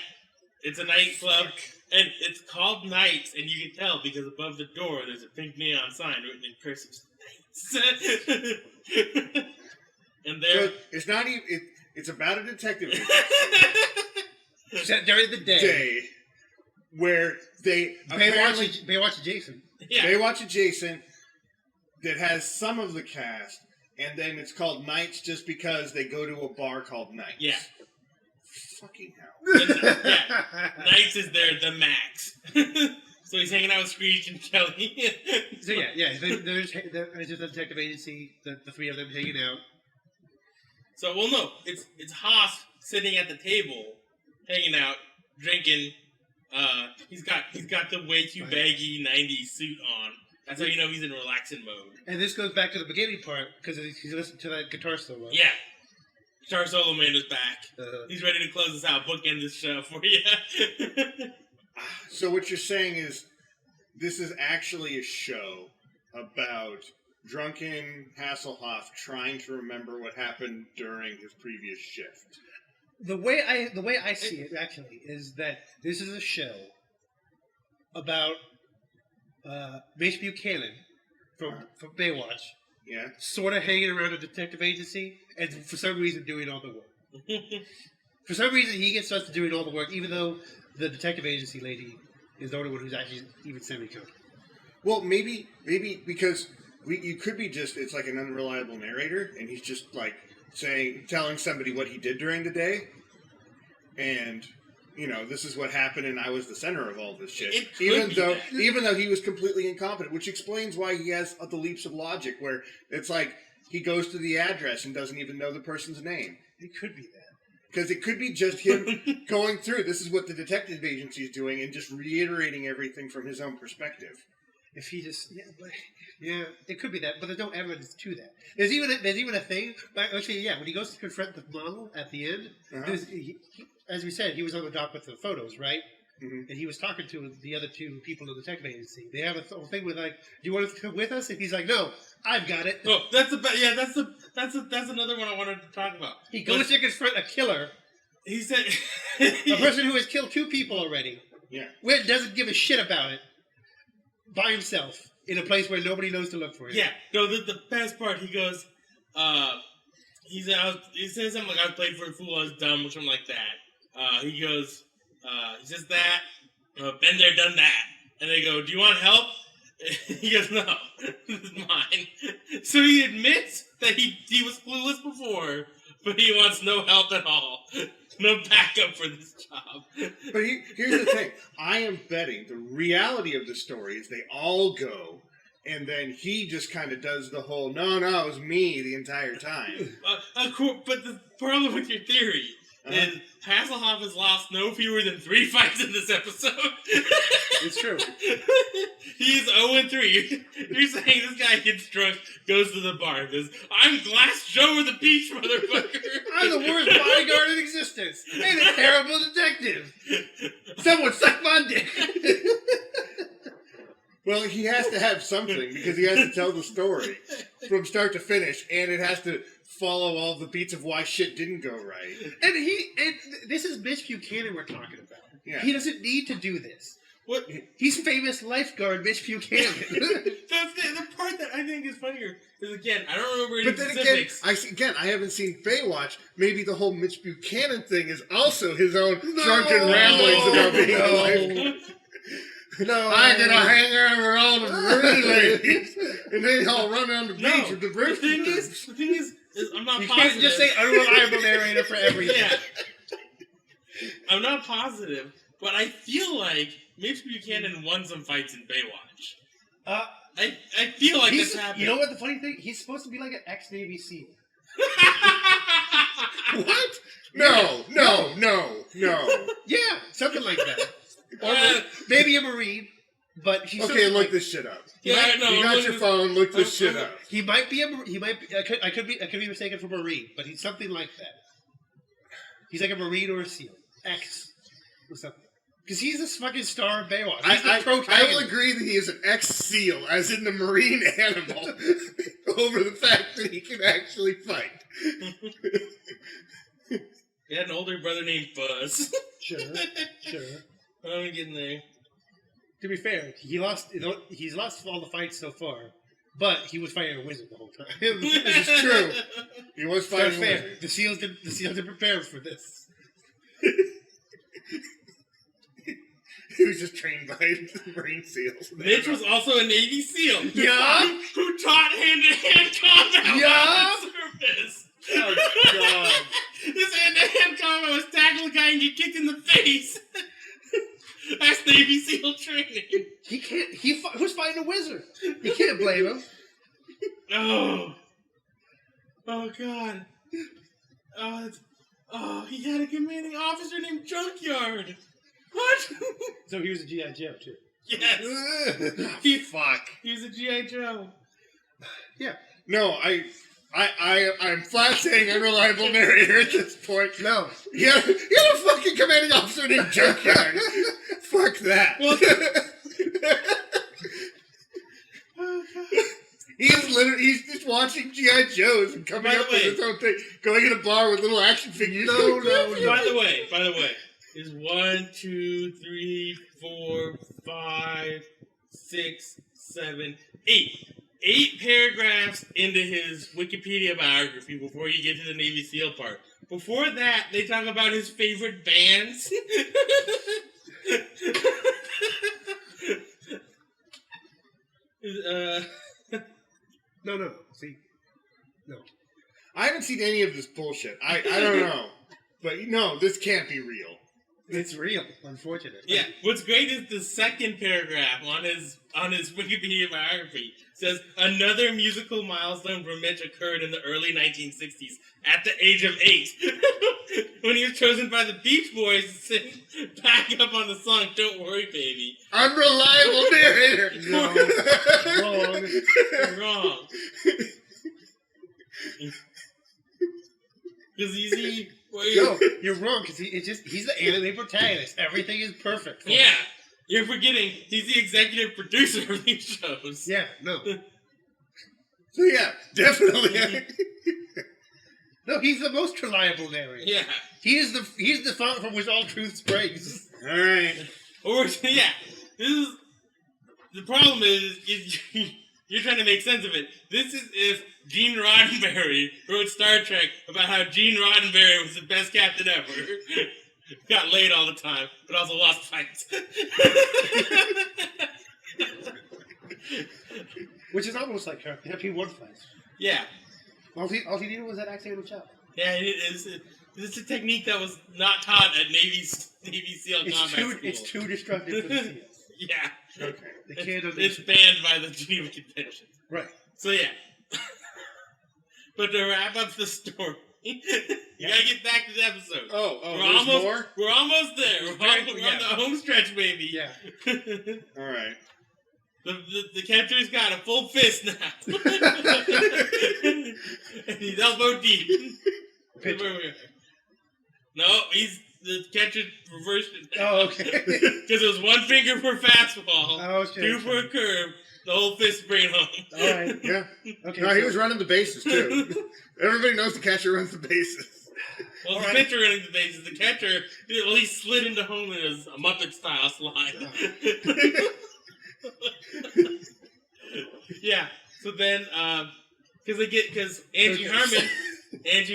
Speaker 3: It's a nightclub, and it's called Nights, and you can tell because above the door there's a pink neon sign written in cursive, Nights. And there...
Speaker 1: So it's not even... It's about a detective agency.
Speaker 2: During the day.
Speaker 1: Where they...
Speaker 2: Baywatch Jason.
Speaker 3: Yeah.
Speaker 1: Baywatch adjacent that has some of the cast, and then it's called Nights just because they go to a bar called Nights.
Speaker 3: Yeah.
Speaker 1: Fucking hell.
Speaker 3: Nights is there, the max. So he's hanging out with Screech and Kelly.
Speaker 2: So there's just a detective agency, the three of them hanging out.
Speaker 3: So, well, no, it's Haas sitting at the table, hanging out, drinking. He's got the way too baggy 90s suit on. That's how you know he's in relaxing mode.
Speaker 2: And this goes back to the beginning part, because he's listening to that guitar solo.
Speaker 3: Yeah. Guitar Solo Man is back. He's ready to close us out, bookend this show for you.
Speaker 1: So what you're saying is, this is actually a show about drunken Hasselhoff trying to remember what happened during his previous shift.
Speaker 2: The way I see it, actually, is that this is a show about Mace Buchanan from Baywatch, sort of hanging around a detective agency, and for some reason doing all the work. For some reason, he gets us doing all the work, even though the detective agency lady is the only one who's actually even semi-competent.
Speaker 1: Well, maybe because you could be just, it's like an unreliable narrator, and he's just like telling somebody what he did during the day, and this is what happened, and I was the center of all this shit. Even though he was completely incompetent, which explains why he has the leaps of logic, where it's like he goes to the address and doesn't even know the person's name.
Speaker 2: It could be that.
Speaker 1: Because it could be just him going through, this is what the detective agency is doing, and just reiterating everything from his own perspective.
Speaker 2: If he just, it could be that, but there's no evidence to that. There's even a thing. Actually, when he goes to confront the model at the end, as we said, he was on the dock with the photos, right? Mm-hmm. And he was talking to the other two people in the tech agency. They have a whole thing with like, "Do you want to come with us?" And he's like, "No, I've got it."
Speaker 3: Oh, that's another one I wanted to talk about.
Speaker 2: He goes to confront a killer.
Speaker 3: He said
Speaker 2: a person who has killed 2 people already.
Speaker 1: Yeah,
Speaker 2: doesn't give a shit about it. By himself in a place where nobody knows to look for him.
Speaker 3: Yeah, no. The best part, he goes, he says something like, "I played for a fool, I was dumb," or something like that. He goes, he says that, been there, done that, and they go, "Do you want help?" He goes, "No, this is mine." So he admits that he was clueless before, but he wants no help at all. No backup for this job.
Speaker 1: But here's the thing. I am betting the reality of the story is they all go, and then he just kind of does the whole, no, it was me the entire time.
Speaker 3: But the problem with your theory is Hasselhoff has lost no fewer than 3 fights in this episode.
Speaker 2: It's true.
Speaker 3: He's 0-3. You're saying this guy gets drunk, goes to the bar, and goes, "I'm Glass Joe with the Peach, motherfucker.
Speaker 2: I'm the worst bodyguard in existence, and a terrible detective. Someone suck my dick."
Speaker 1: Well, he has to have something, because he has to tell the story from start to finish, and it has to follow all the beats of why shit didn't go right.
Speaker 2: And this is Mitch Buchanan we're talking about.
Speaker 1: Yeah.
Speaker 2: He doesn't need to do this.
Speaker 3: What?
Speaker 2: He's famous lifeguard Mitch Buchanan.
Speaker 3: That's the part that I think is funnier. Is again, I don't remember any
Speaker 1: But then
Speaker 3: specifics.
Speaker 1: I haven't seen Baywatch. Maybe the whole Mitch Buchanan thing is also his own drunken ramblings about being a lifeguard.
Speaker 2: No,
Speaker 1: I'm gonna hang out with all the marine ladies, and they all run on the beach with the
Speaker 3: The thing
Speaker 1: roosters.
Speaker 3: is, I'm not
Speaker 2: you
Speaker 3: positive.
Speaker 2: can't just say unreliable narrator for everything.
Speaker 3: Yeah. I'm not positive, but I feel like Mitch Buchanan won some fights in Baywatch. I feel like this happened.
Speaker 2: You know what the funny thing? He's supposed to be like an ex-Navy SEAL.
Speaker 1: What? No.
Speaker 2: Yeah, something like that. Or maybe a Marine, but he's
Speaker 1: Okay, look this shit up.
Speaker 3: Yeah, no,
Speaker 1: You got your phone. Look this shit up.
Speaker 2: He might be I could be mistaken for Marine, but he's something like that. He's like a Marine or a SEAL. X or something. Because he's this fucking star of Baywatch. He's the
Speaker 1: I
Speaker 2: protagonist.
Speaker 1: will agree that he is an ex-SEAL, as in the marine animal, over the fact that he can actually fight.
Speaker 3: He had an older brother named Buzz.
Speaker 2: Sure.
Speaker 3: I'm getting there.
Speaker 2: To be fair, he's lost all the fights so far, but he was fighting a wizard the whole time.
Speaker 1: This is true. He was
Speaker 2: So
Speaker 1: fighting
Speaker 2: fair.
Speaker 1: with
Speaker 2: The SEALs didn't prepare for this.
Speaker 1: He was just trained by Marine SEALs.
Speaker 3: Mitch was also a Navy SEAL.
Speaker 2: Yeah?
Speaker 3: Who taught hand-to-hand combat
Speaker 2: Yeah?
Speaker 3: on service.
Speaker 2: Oh, God.
Speaker 3: This hand-to-hand combat was tackle a guy and get kicked in the face. That's Navy SEAL training.
Speaker 2: He can't. Who's fighting a wizard? You can't blame him.
Speaker 3: Oh God. He had a commanding officer named Junkyard. What?
Speaker 2: So he was a G.I. Joe too.
Speaker 3: Yes.
Speaker 1: Fuck.
Speaker 3: He was a G.I. Joe.
Speaker 2: Yeah.
Speaker 1: No, I'm flat saying unreliable narrator at this point.
Speaker 2: No.
Speaker 1: He had a fucking commanding officer named Junkyard. Fuck that.
Speaker 3: Well,
Speaker 1: He's just watching G.I. Joes and coming
Speaker 3: By the
Speaker 1: up with
Speaker 3: way-
Speaker 1: his own thing. Going in a bar with little action figures.
Speaker 2: No.
Speaker 3: By the way, is 1, 2, 3, 4, 5, 6, 7, 8. 8 paragraphs into his Wikipedia biography before you get to the Navy SEAL part. Before that, they talk about his favorite bands.
Speaker 2: No. See, no.
Speaker 1: I haven't seen any of this bullshit. I don't know. But no, this can't be real.
Speaker 2: It's real, unfortunately.
Speaker 3: Yeah, what's great is the second paragraph on his Wikipedia biography says another musical milestone for Mitch occurred in the early 1960s at the age of 8 when he was chosen by the Beach Boys to sing back up on the song "Don't Worry, Baby."
Speaker 1: Unreliable narrator.
Speaker 2: Wrong.
Speaker 3: Wrong. Because easy.
Speaker 2: No, you're wrong because he's the anime protagonist. Everything is perfect. for him.
Speaker 3: Yeah, you're forgetting he's the executive producer of these shows.
Speaker 2: Yeah. No.
Speaker 1: So yeah, definitely.
Speaker 2: No, he's the most reliable narrator.
Speaker 3: Yeah.
Speaker 2: He's the font from which all truth springs.
Speaker 1: All right.
Speaker 3: Or yeah, this is the problem is you're trying to make sense of it. This is if Gene Roddenberry wrote Star Trek about how Gene Roddenberry was the best captain ever. Got laid all the time, but also lost fights.
Speaker 2: Which is almost like her. He won fights.
Speaker 3: Yeah.
Speaker 2: All he needed was that accidental chop.
Speaker 3: Yeah, it's a technique that was not taught at Navy SEAL combat school.
Speaker 2: It's too destructive for the SEALs.
Speaker 3: Yeah.
Speaker 1: Okay.
Speaker 2: They can't
Speaker 3: It's
Speaker 2: understand.
Speaker 3: banned by the Geneva Convention.
Speaker 2: Right.
Speaker 3: So yeah. But to wrap up the story, you gotta get back to the episode.
Speaker 1: There's more?
Speaker 3: We're almost there. We're on the home stretch, baby.
Speaker 2: Yeah.
Speaker 1: All right.
Speaker 3: The catcher's got a full fist now. And he's elbow deep. No, the catcher reversed it.
Speaker 2: Oh, okay.
Speaker 3: Because it was 1 finger for fastball,
Speaker 2: Oh, shit.
Speaker 3: 2 for a curve, the whole fist bring home.
Speaker 2: All right.
Speaker 1: Yeah.
Speaker 2: Okay.
Speaker 1: No, he was running the bases too. Everybody knows the catcher runs the bases.
Speaker 3: Well, the pitcher running the bases, the catcher, well, he slid into home in a Muppet-style slide. Yeah. So then, because Angie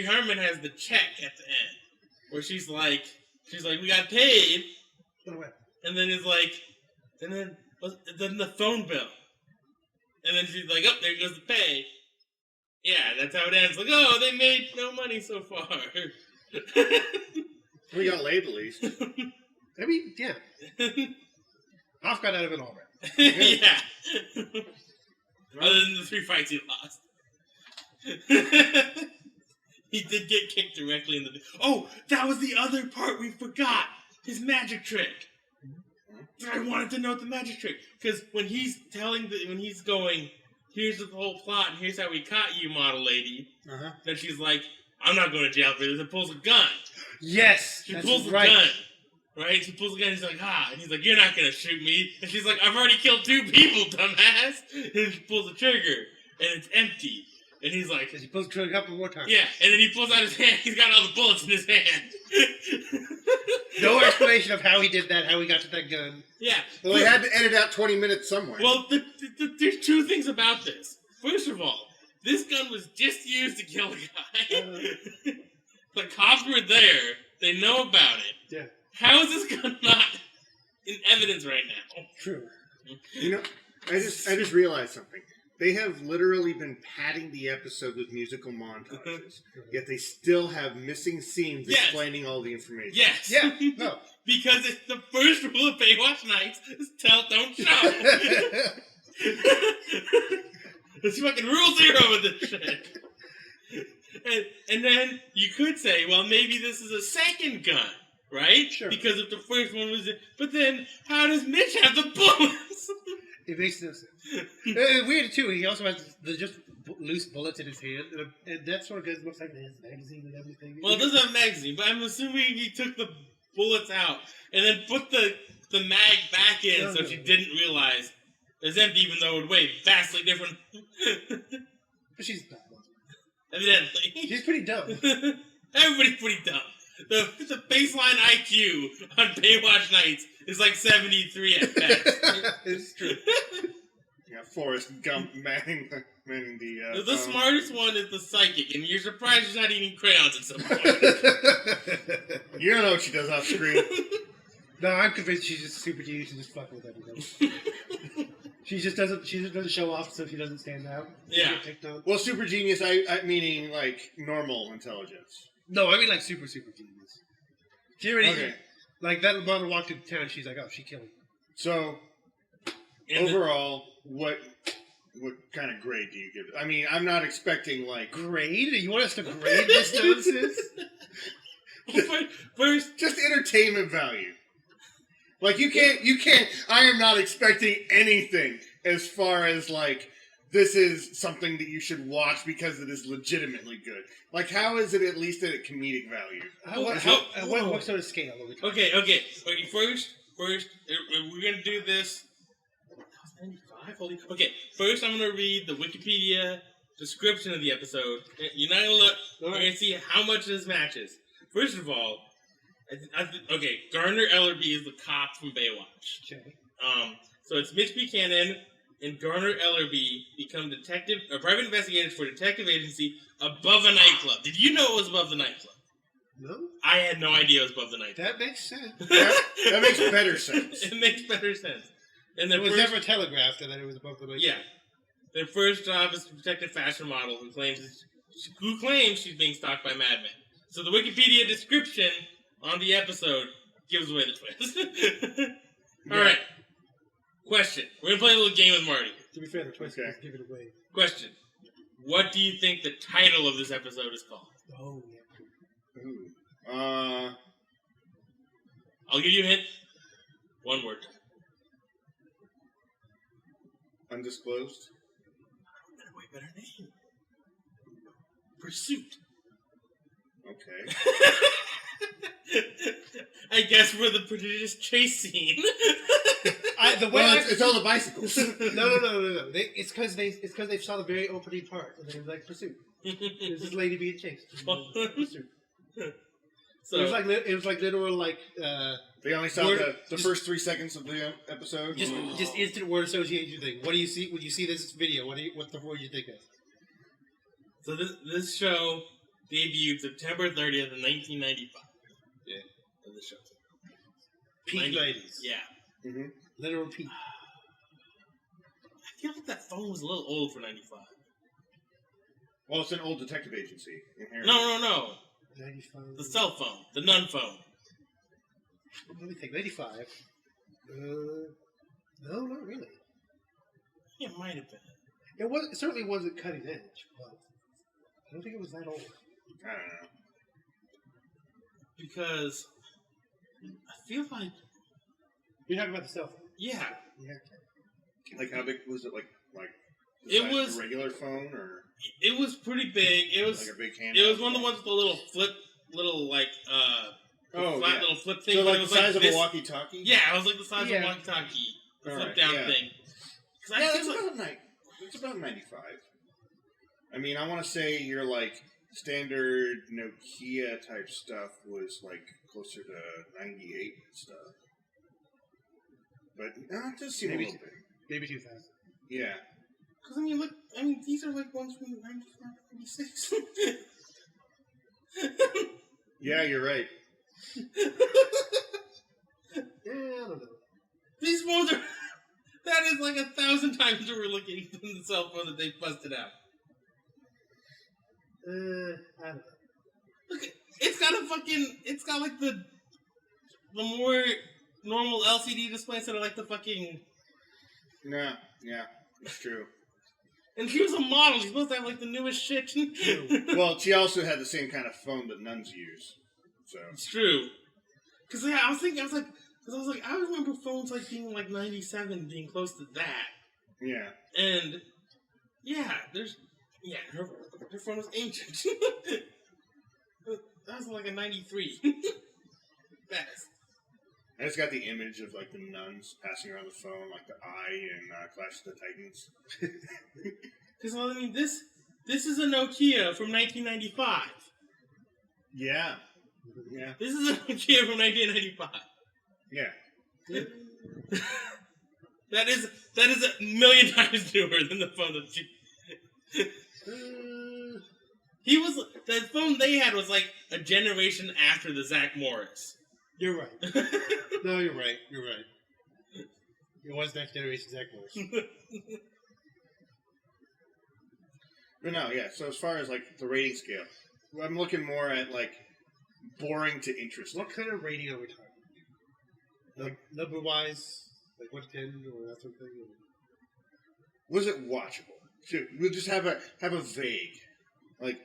Speaker 3: Harmon has the check at the end, where she's like, we got paid, and then then the phone bill, and then she's like, oh, there goes the pay. Yeah, that's how it ends. Like, oh, they made no money so far.
Speaker 1: We got laid at least.
Speaker 2: I mean, yeah. Hoff got out of it all right.
Speaker 3: Yeah. Other than the 3 fights he lost. He did get kicked directly in the... Oh, that was the other part we forgot. His magic trick. I wanted to know the magic trick. Because when he's going... Here's the whole plot, and here's how we caught you, model lady. Then she's like, I'm not going to jail for this, and pulls a gun.
Speaker 2: Yes!
Speaker 3: She pulls a gun. Right? She pulls a gun, and he's like, And he's like, you're not going to shoot me. And she's like, I've already killed 2 people, dumbass. And she pulls the trigger, and it's empty. And he's like...
Speaker 2: He pulls the trigger a couple more times.
Speaker 3: Yeah, and then he pulls out his hand. He's got all the bullets in his hand.
Speaker 2: No explanation of how he did that, how he got to that gun.
Speaker 3: Yeah.
Speaker 1: Well, they had to edit out 20 minutes somewhere.
Speaker 3: Well, there's 2 things about this. First of all, this gun was just used to kill a guy. The cops were there. They know about it.
Speaker 2: Yeah.
Speaker 3: How is this gun not in evidence right now?
Speaker 2: True.
Speaker 1: You know, I just realized something. They have literally been padding the episode with musical montages, yet they still have missing scenes explaining all the information.
Speaker 3: Yes.
Speaker 2: Yeah. No.
Speaker 3: Because it's the first rule of Baywatch Nights is tell, don't show. It's fucking rule 0 with this shit. And then you could say, well, maybe this is a second gun, right?
Speaker 2: Sure.
Speaker 3: Because if the first one was... But then, how does Mitch have the bullets?
Speaker 2: It makes no sense. Weird, too. He also has just loose bullets in his hand. And that sort of gun looks like his magazine and everything.
Speaker 3: Well, it doesn't have a magazine, but I'm assuming he took the bullets out and then put the mag back in so she didn't realize it was empty, even though it would weigh vastly different.
Speaker 2: But she's dumb.
Speaker 3: Evidently.
Speaker 2: She's pretty dumb.
Speaker 3: Everybody's pretty dumb. The baseline IQ on Baywatch Nights is like 73 at best.
Speaker 2: It's true.
Speaker 1: Yeah, Forrest Gump manning the...
Speaker 3: The smartest one is the psychic, and you're surprised she's not eating crayons at some point.
Speaker 1: You don't know what she does off screen.
Speaker 2: No, I'm convinced she's just super genius and just fucking with everything. She just doesn't show off so she doesn't stand out.
Speaker 3: Yeah.
Speaker 1: Well, super genius, I meaning like normal intelligence.
Speaker 2: No, I mean like super genius. She already, like that model walked into town, she's like, oh, she killed him.
Speaker 1: So, overall, what kind of grade do you give it? I mean, I'm not expecting like...
Speaker 2: Grade? You want us to grade this nonsense?
Speaker 1: First, just entertainment value. Like, you can't, I am not expecting anything as far as, like, this is something that you should watch because it is legitimately good. Like, how is it at least at a comedic value?
Speaker 2: What sort of scale are we talking?
Speaker 3: Okay. First, we're going to do this. That was 95? Okay, first I'm going to read the Wikipedia description of the episode. You're not going to look. You're going to see how much this matches. First of all, Garner Ellerby is the cop from Baywatch.
Speaker 2: Okay.
Speaker 3: So it's Mitch Buchanan and Garner Ellerby become private investigators for a detective agency above a nightclub. Did you know it was above the nightclub?
Speaker 2: No.
Speaker 3: I had no idea it was above the nightclub.
Speaker 2: That makes sense.
Speaker 1: That makes better sense.
Speaker 3: It makes better sense. And
Speaker 2: it was never telegraphed that it was above the nightclub.
Speaker 3: Yeah. Their first job is to protect a fashion model who claims she's being stalked by madmen. So the Wikipedia description on the episode gives away the twist. All right. Question. We're going to play a little game with Marty.
Speaker 2: To be fair, the twist doesn't give it away.
Speaker 3: Question. What do you think the title of this episode is called?
Speaker 2: Oh, yeah.
Speaker 1: Ooh.
Speaker 3: I'll give you a hint. One word.
Speaker 1: Undisclosed?
Speaker 3: A way better name. Pursuit.
Speaker 1: Okay.
Speaker 3: I guess we're the prodigious chase scene.
Speaker 1: It's all the bicycles.
Speaker 2: No. It's because they saw the very opening part, and they were like, pursuit. There's this lady being chased. Pursuit.
Speaker 3: So
Speaker 2: it was like literal
Speaker 1: They only saw the first 3 seconds of the episode.
Speaker 2: just instant word association thing. What do you see when you see this video? What the word you think of?
Speaker 3: So this show debuted September 30th of 1995.
Speaker 2: Yeah.
Speaker 3: Of the show.
Speaker 2: Peak 90s.
Speaker 3: Yeah.
Speaker 1: Mm-hmm.
Speaker 2: Literal peak.
Speaker 3: I feel like that phone was a little old for 95.
Speaker 1: Well, it's an old detective agency. Inherently.
Speaker 3: No.
Speaker 2: 95.
Speaker 3: The cell phone. The nun phone.
Speaker 2: Let me think. 95. No, not really.
Speaker 3: Yeah, it might have been.
Speaker 2: It certainly wasn't cutting edge, but I don't think it was that old.
Speaker 1: I don't know.
Speaker 3: Because I feel like
Speaker 2: You're talking about the cell phone.
Speaker 3: yeah.
Speaker 1: Like how big was it? Like the
Speaker 3: It
Speaker 1: size
Speaker 3: was-
Speaker 1: of a regular phone or
Speaker 3: It was pretty big. It was
Speaker 1: like a big hand.
Speaker 3: it was one of the ones with the little flip flat little flip thing.
Speaker 1: So
Speaker 3: but
Speaker 1: like
Speaker 3: it
Speaker 1: the
Speaker 3: was
Speaker 1: size of
Speaker 3: this-
Speaker 1: a walkie-talkie.
Speaker 3: Yeah, it was like the size
Speaker 2: Yeah.
Speaker 3: of a walkie-talkie. The
Speaker 1: All
Speaker 3: flip
Speaker 1: right,
Speaker 3: down
Speaker 1: yeah.
Speaker 3: thing. 'Cause I
Speaker 1: Yeah,
Speaker 3: feel like-
Speaker 1: it's about 95. I mean, I want to say your like standard Nokia type stuff was like closer to 98 and stuff. But no, it does seem
Speaker 2: Maybe-
Speaker 1: a little big.
Speaker 2: Maybe 2000.
Speaker 1: Yeah.
Speaker 3: Because I mean, look, these are like ones from 95, 96.
Speaker 1: Yeah, you're right.
Speaker 2: Yeah, I don't know.
Speaker 3: These phones are. That is like 1,000 times we're looking at the cell phone that they busted out.
Speaker 2: I don't know.
Speaker 3: Look, it's got like the more normal LCD display instead of like the fucking.
Speaker 1: No, yeah, it's true.
Speaker 3: And she was a model. She's supposed to have like the newest shit.
Speaker 1: Well, she also had the same kind of phone that nuns use. So
Speaker 3: It's true. Because yeah, I was like, I remember phones like being like 97, being close to that.
Speaker 1: yeah.
Speaker 3: And yeah, her phone was ancient. That was like a 93. Best.
Speaker 1: And it's got the image of like the nuns passing around the phone, like the eye in Clash of the Titans.
Speaker 3: Because I mean, this is a Nokia from 1995.
Speaker 1: Yeah. Yeah.
Speaker 3: This is a Nokia from 1995.
Speaker 1: Yeah.
Speaker 3: That is a million times newer than the phone that she. The phone they had was like a generation after the Zach Morris.
Speaker 2: You're right. No, you're right. You're right. It was next generation Zach Morris.
Speaker 1: But no, yeah. So as far as like the rating scale, I'm looking more at like boring to interesting.
Speaker 2: What kind of rating are we talking? Like number wise, like 1 to 10 or that sort of thing.
Speaker 1: Was it watchable? We'll just have a vague, like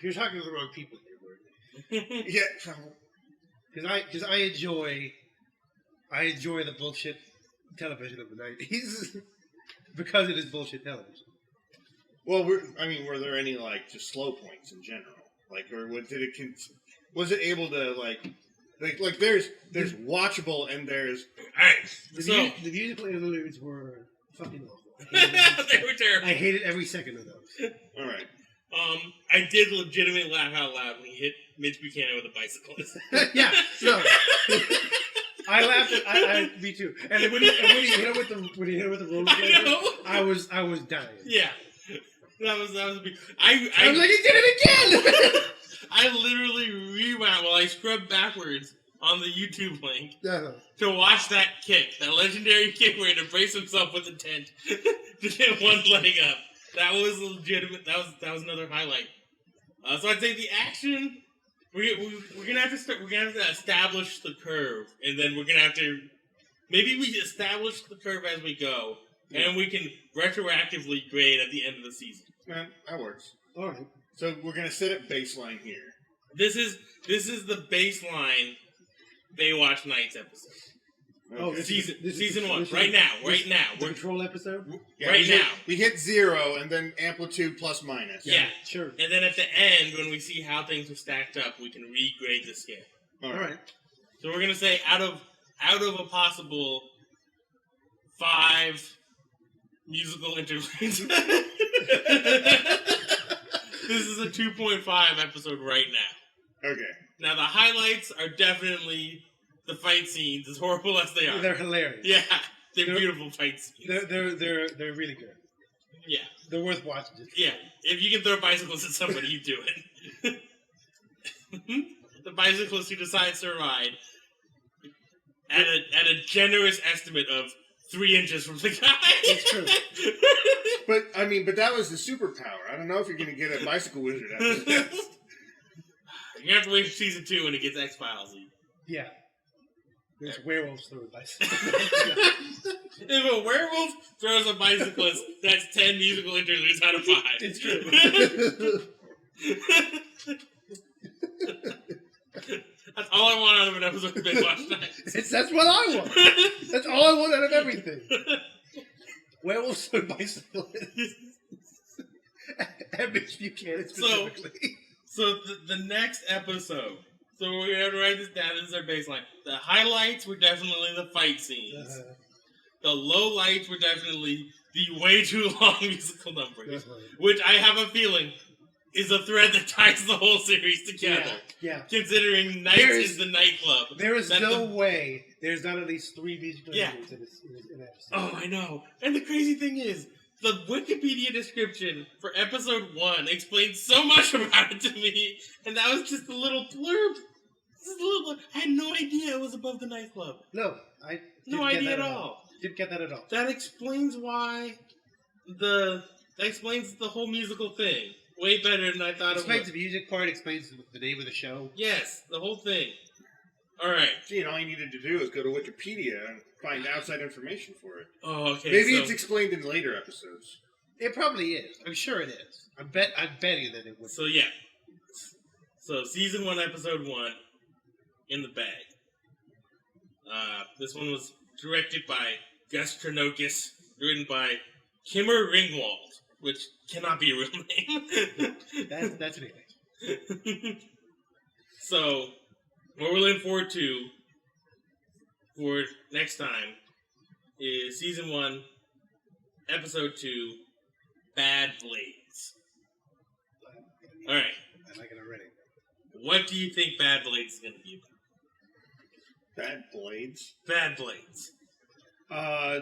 Speaker 2: You're talking to the wrong people here, Marty.
Speaker 1: yeah.
Speaker 2: Because I enjoy the bullshit television of the 90s because it is bullshit television.
Speaker 1: Well, were there any like just slow points in general? Like, or was it able to like there's watchable and there's
Speaker 2: The musical interludes were fucking awful.
Speaker 3: They were terrible.
Speaker 2: I hated every second of those.
Speaker 1: all right.
Speaker 3: I did legitimately laugh out loud when he hit Mitch Buchanan with a bicycle.
Speaker 2: Yeah, no. I laughed at me too. And then when he hit him with the roller
Speaker 3: I know.
Speaker 2: I was dying.
Speaker 3: Yeah. That was a big.
Speaker 2: I was like, he did it again!
Speaker 3: I literally rewound while I scrubbed backwards on the YouTube link
Speaker 2: Uh-huh.
Speaker 3: to watch that kick, that legendary kick where he had to brace himself with the tent to get one leg up. That was legitimate. That was another highlight. So I'd say the action. We're gonna have to start. We're gonna have to establish the curve, and then we're gonna have to. Maybe we establish the curve as we go, and we can retroactively grade at the end of the season.
Speaker 1: Man, that works.
Speaker 2: All right.
Speaker 1: So we're gonna sit at baseline here.
Speaker 3: This is the baseline Baywatch Nights episode.
Speaker 2: Oh,
Speaker 1: Okay.
Speaker 3: Season 1. Right now.
Speaker 2: The control episode?
Speaker 1: Yeah,
Speaker 3: right now.
Speaker 1: We hit 0 and then amplitude plus minus.
Speaker 3: Yeah.
Speaker 2: Sure.
Speaker 3: And then at the end, when we see how things are stacked up, we can regrade the scale.
Speaker 1: All
Speaker 2: All
Speaker 1: right.
Speaker 2: right.
Speaker 3: So we're gonna say out of a possible 5 musical interludes, this is a 2.5 episode right now.
Speaker 1: Okay.
Speaker 3: Now, the highlights are definitely the fight scenes, as horrible as they are.
Speaker 2: They're hilarious.
Speaker 3: Yeah, they're beautiful fight scenes.
Speaker 2: They're really good.
Speaker 3: Yeah.
Speaker 2: They're worth watching.
Speaker 3: Yeah, if you can throw bicycles at somebody, you do it. The bicyclist who decides to ride at a generous estimate of 3 inches from the guy.
Speaker 2: It's true.
Speaker 1: But that was the superpower. I don't know if you're going to get a bicycle wizard after this.
Speaker 3: You have to wait for season 2 when it gets X-Files-y.
Speaker 2: Yeah. There's werewolves throwing bicycles.
Speaker 3: If a werewolf throws a bicyclist, that's 10 musical interludes out of 5.
Speaker 2: It's true.
Speaker 3: That's all I want out of an episode of Baywatch Nights.
Speaker 2: That's what I want. That's all I want out of everything. Werewolves throwing bicyclists. And Mitch Buchanan specifically.
Speaker 3: So the next episode. So we're going to write this down. This is our baseline. The highlights were definitely the fight scenes. The low lights were definitely the way too long musical numbers. Which I have a feeling is a thread that ties the whole series together.
Speaker 2: Yeah.
Speaker 3: Considering Nights is the nightclub.
Speaker 2: There is no way there's not at least 3 musical numbers in an episode.
Speaker 3: Oh, I know. And the crazy thing is, the Wikipedia description for episode 1 explains so much about it to me, and that was just a little blurb. I had no idea it was above the nightclub.
Speaker 2: No, I
Speaker 3: no idea at all.
Speaker 2: Didn't get that at all.
Speaker 3: That explains why that explains the whole musical thing way better than I thought it would.
Speaker 2: Explains the music part. Explains the name of the show.
Speaker 3: Yes, the whole thing. All right.
Speaker 1: See, and all you needed to do is go to Wikipedia and find outside information for it.
Speaker 3: Oh, okay.
Speaker 1: Maybe it's explained in later episodes.
Speaker 2: It probably is. I'm sure it is. I'm betting that it would.
Speaker 3: So yeah. So season 1, episode 1, in the bag. This one was directed by Gus Chernokis, written by Kimmer Ringwald, which cannot be a real name.
Speaker 2: That's an name.
Speaker 3: So, what we're looking forward to for next time is season 1, episode 2, Bad Blades. Alright.
Speaker 2: I like it already.
Speaker 3: What do you think Bad Blades is going to be about?
Speaker 1: Bad Blades?
Speaker 3: Bad Blades.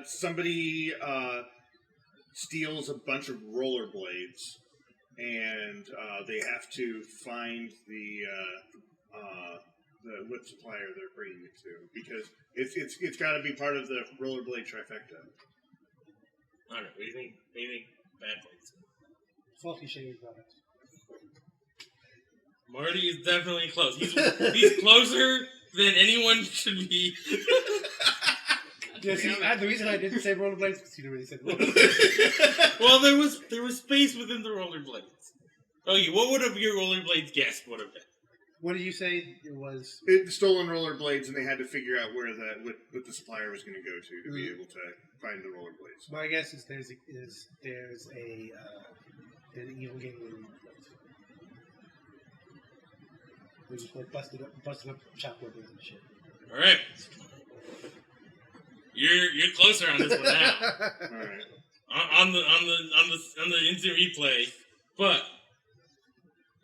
Speaker 1: Somebody steals a bunch of rollerblades, and they have to find the what supplier they're bringing it to, because it's got to be part of the rollerblade trifecta.
Speaker 3: I don't know. What do you think? Bad Blades?
Speaker 2: Faulty shaving products.
Speaker 3: Marty is definitely close. He's closer than anyone should be.
Speaker 2: Yeah, see, the reason I didn't say rollerblades is because you already said rollerblades.
Speaker 3: Well, there was space within the rollerblades. Okay, what would have your rollerblades guessed would have been?
Speaker 2: What did you say it was?
Speaker 1: Stolen rollerblades, and they had to figure out what the supplier was going to go to be able to find the rollerblades.
Speaker 2: My guess is there's an evil gang in we just like busted up shop windows and shit.
Speaker 3: All right, you're closer on this one now.
Speaker 1: All right.
Speaker 3: On the instant replay, but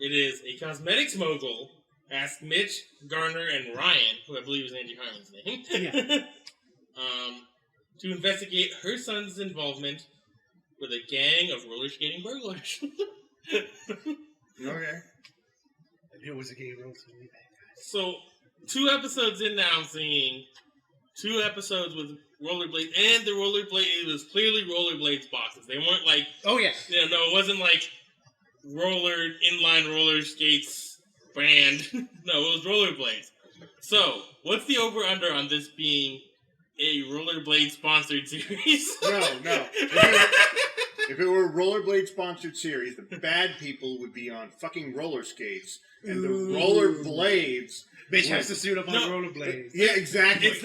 Speaker 3: it is a cosmetics mogul. Ask Mitch, Garner, and Ryan, who I believe is Angie Harmon's name,
Speaker 2: Yeah.
Speaker 3: to investigate her son's involvement with a gang of roller skating burglars.
Speaker 1: Okay.
Speaker 2: It was a gay road to me.
Speaker 3: So, 2 episodes in now, I'm seeing 2 episodes with rollerblades, and the rollerblade, it was clearly rollerblades boxes. They weren't like,
Speaker 2: oh yeah,
Speaker 3: no, it wasn't like inline roller skates brand. No, it was rollerblades. So, what's the over-under on this being a rollerblade sponsored series?
Speaker 1: No. If it were a rollerblade sponsored series, the bad people would be on fucking roller skates, and the rollerblades.
Speaker 2: Bitch has to suit up on rollerblades.
Speaker 1: Yeah, exactly.
Speaker 3: It's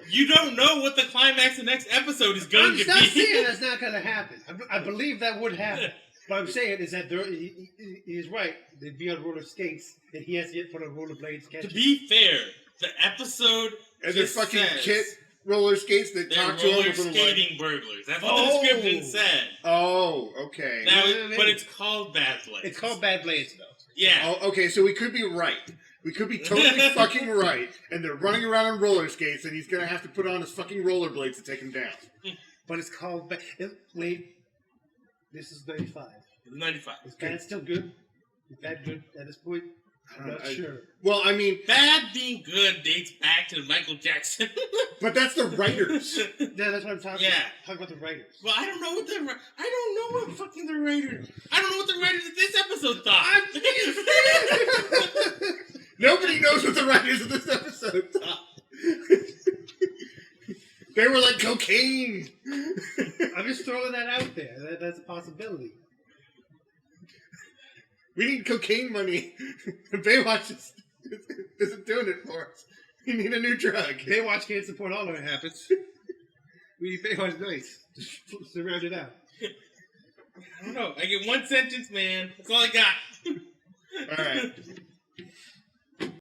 Speaker 3: you don't know what the climax of the next episode is going to be.
Speaker 2: I'm not saying that's not going to happen. I believe that would happen. What I'm saying is that he's right. They'd be on roller skates, and he has to get put on rollerblades.
Speaker 3: To be fair, the episode
Speaker 1: and they're fucking kit roller skates that talk to
Speaker 3: roller
Speaker 1: them.
Speaker 3: skating burglars. That's what the description said.
Speaker 1: Oh, okay.
Speaker 3: Now, but it's called Bad Blades.
Speaker 2: It's called Bad Blades, though.
Speaker 3: Yeah.
Speaker 1: Oh, okay, so we could be right. We could be totally fucking right, and they're running around on roller skates, and he's gonna have to put on his fucking rollerblades to take him down.
Speaker 2: But it's called... Wait. This is 95.
Speaker 3: 95.
Speaker 2: Is bad still good? Is bad good at this point? I'm not sure.
Speaker 1: Well, I mean...
Speaker 3: Bad being good dates back to Michael Jackson.
Speaker 1: But that's the writers.
Speaker 2: Yeah, that's what I'm talking about.
Speaker 3: Yeah.
Speaker 2: Talking about the writers.
Speaker 3: Well, I don't know what fucking the writers... I don't know what the writers of this episode thought.
Speaker 1: Nobody knows what the writers of this episode thought. They were like cocaine.
Speaker 2: I'm just throwing that out there. That's a possibility.
Speaker 1: We need cocaine money. Baywatch isn't doing it for us. We need a new drug.
Speaker 2: Baywatch can't support all our habits. We need Baywatch Nights. Just to round it out.
Speaker 3: I don't know. I get one sentence, man. That's all I got.
Speaker 1: All right.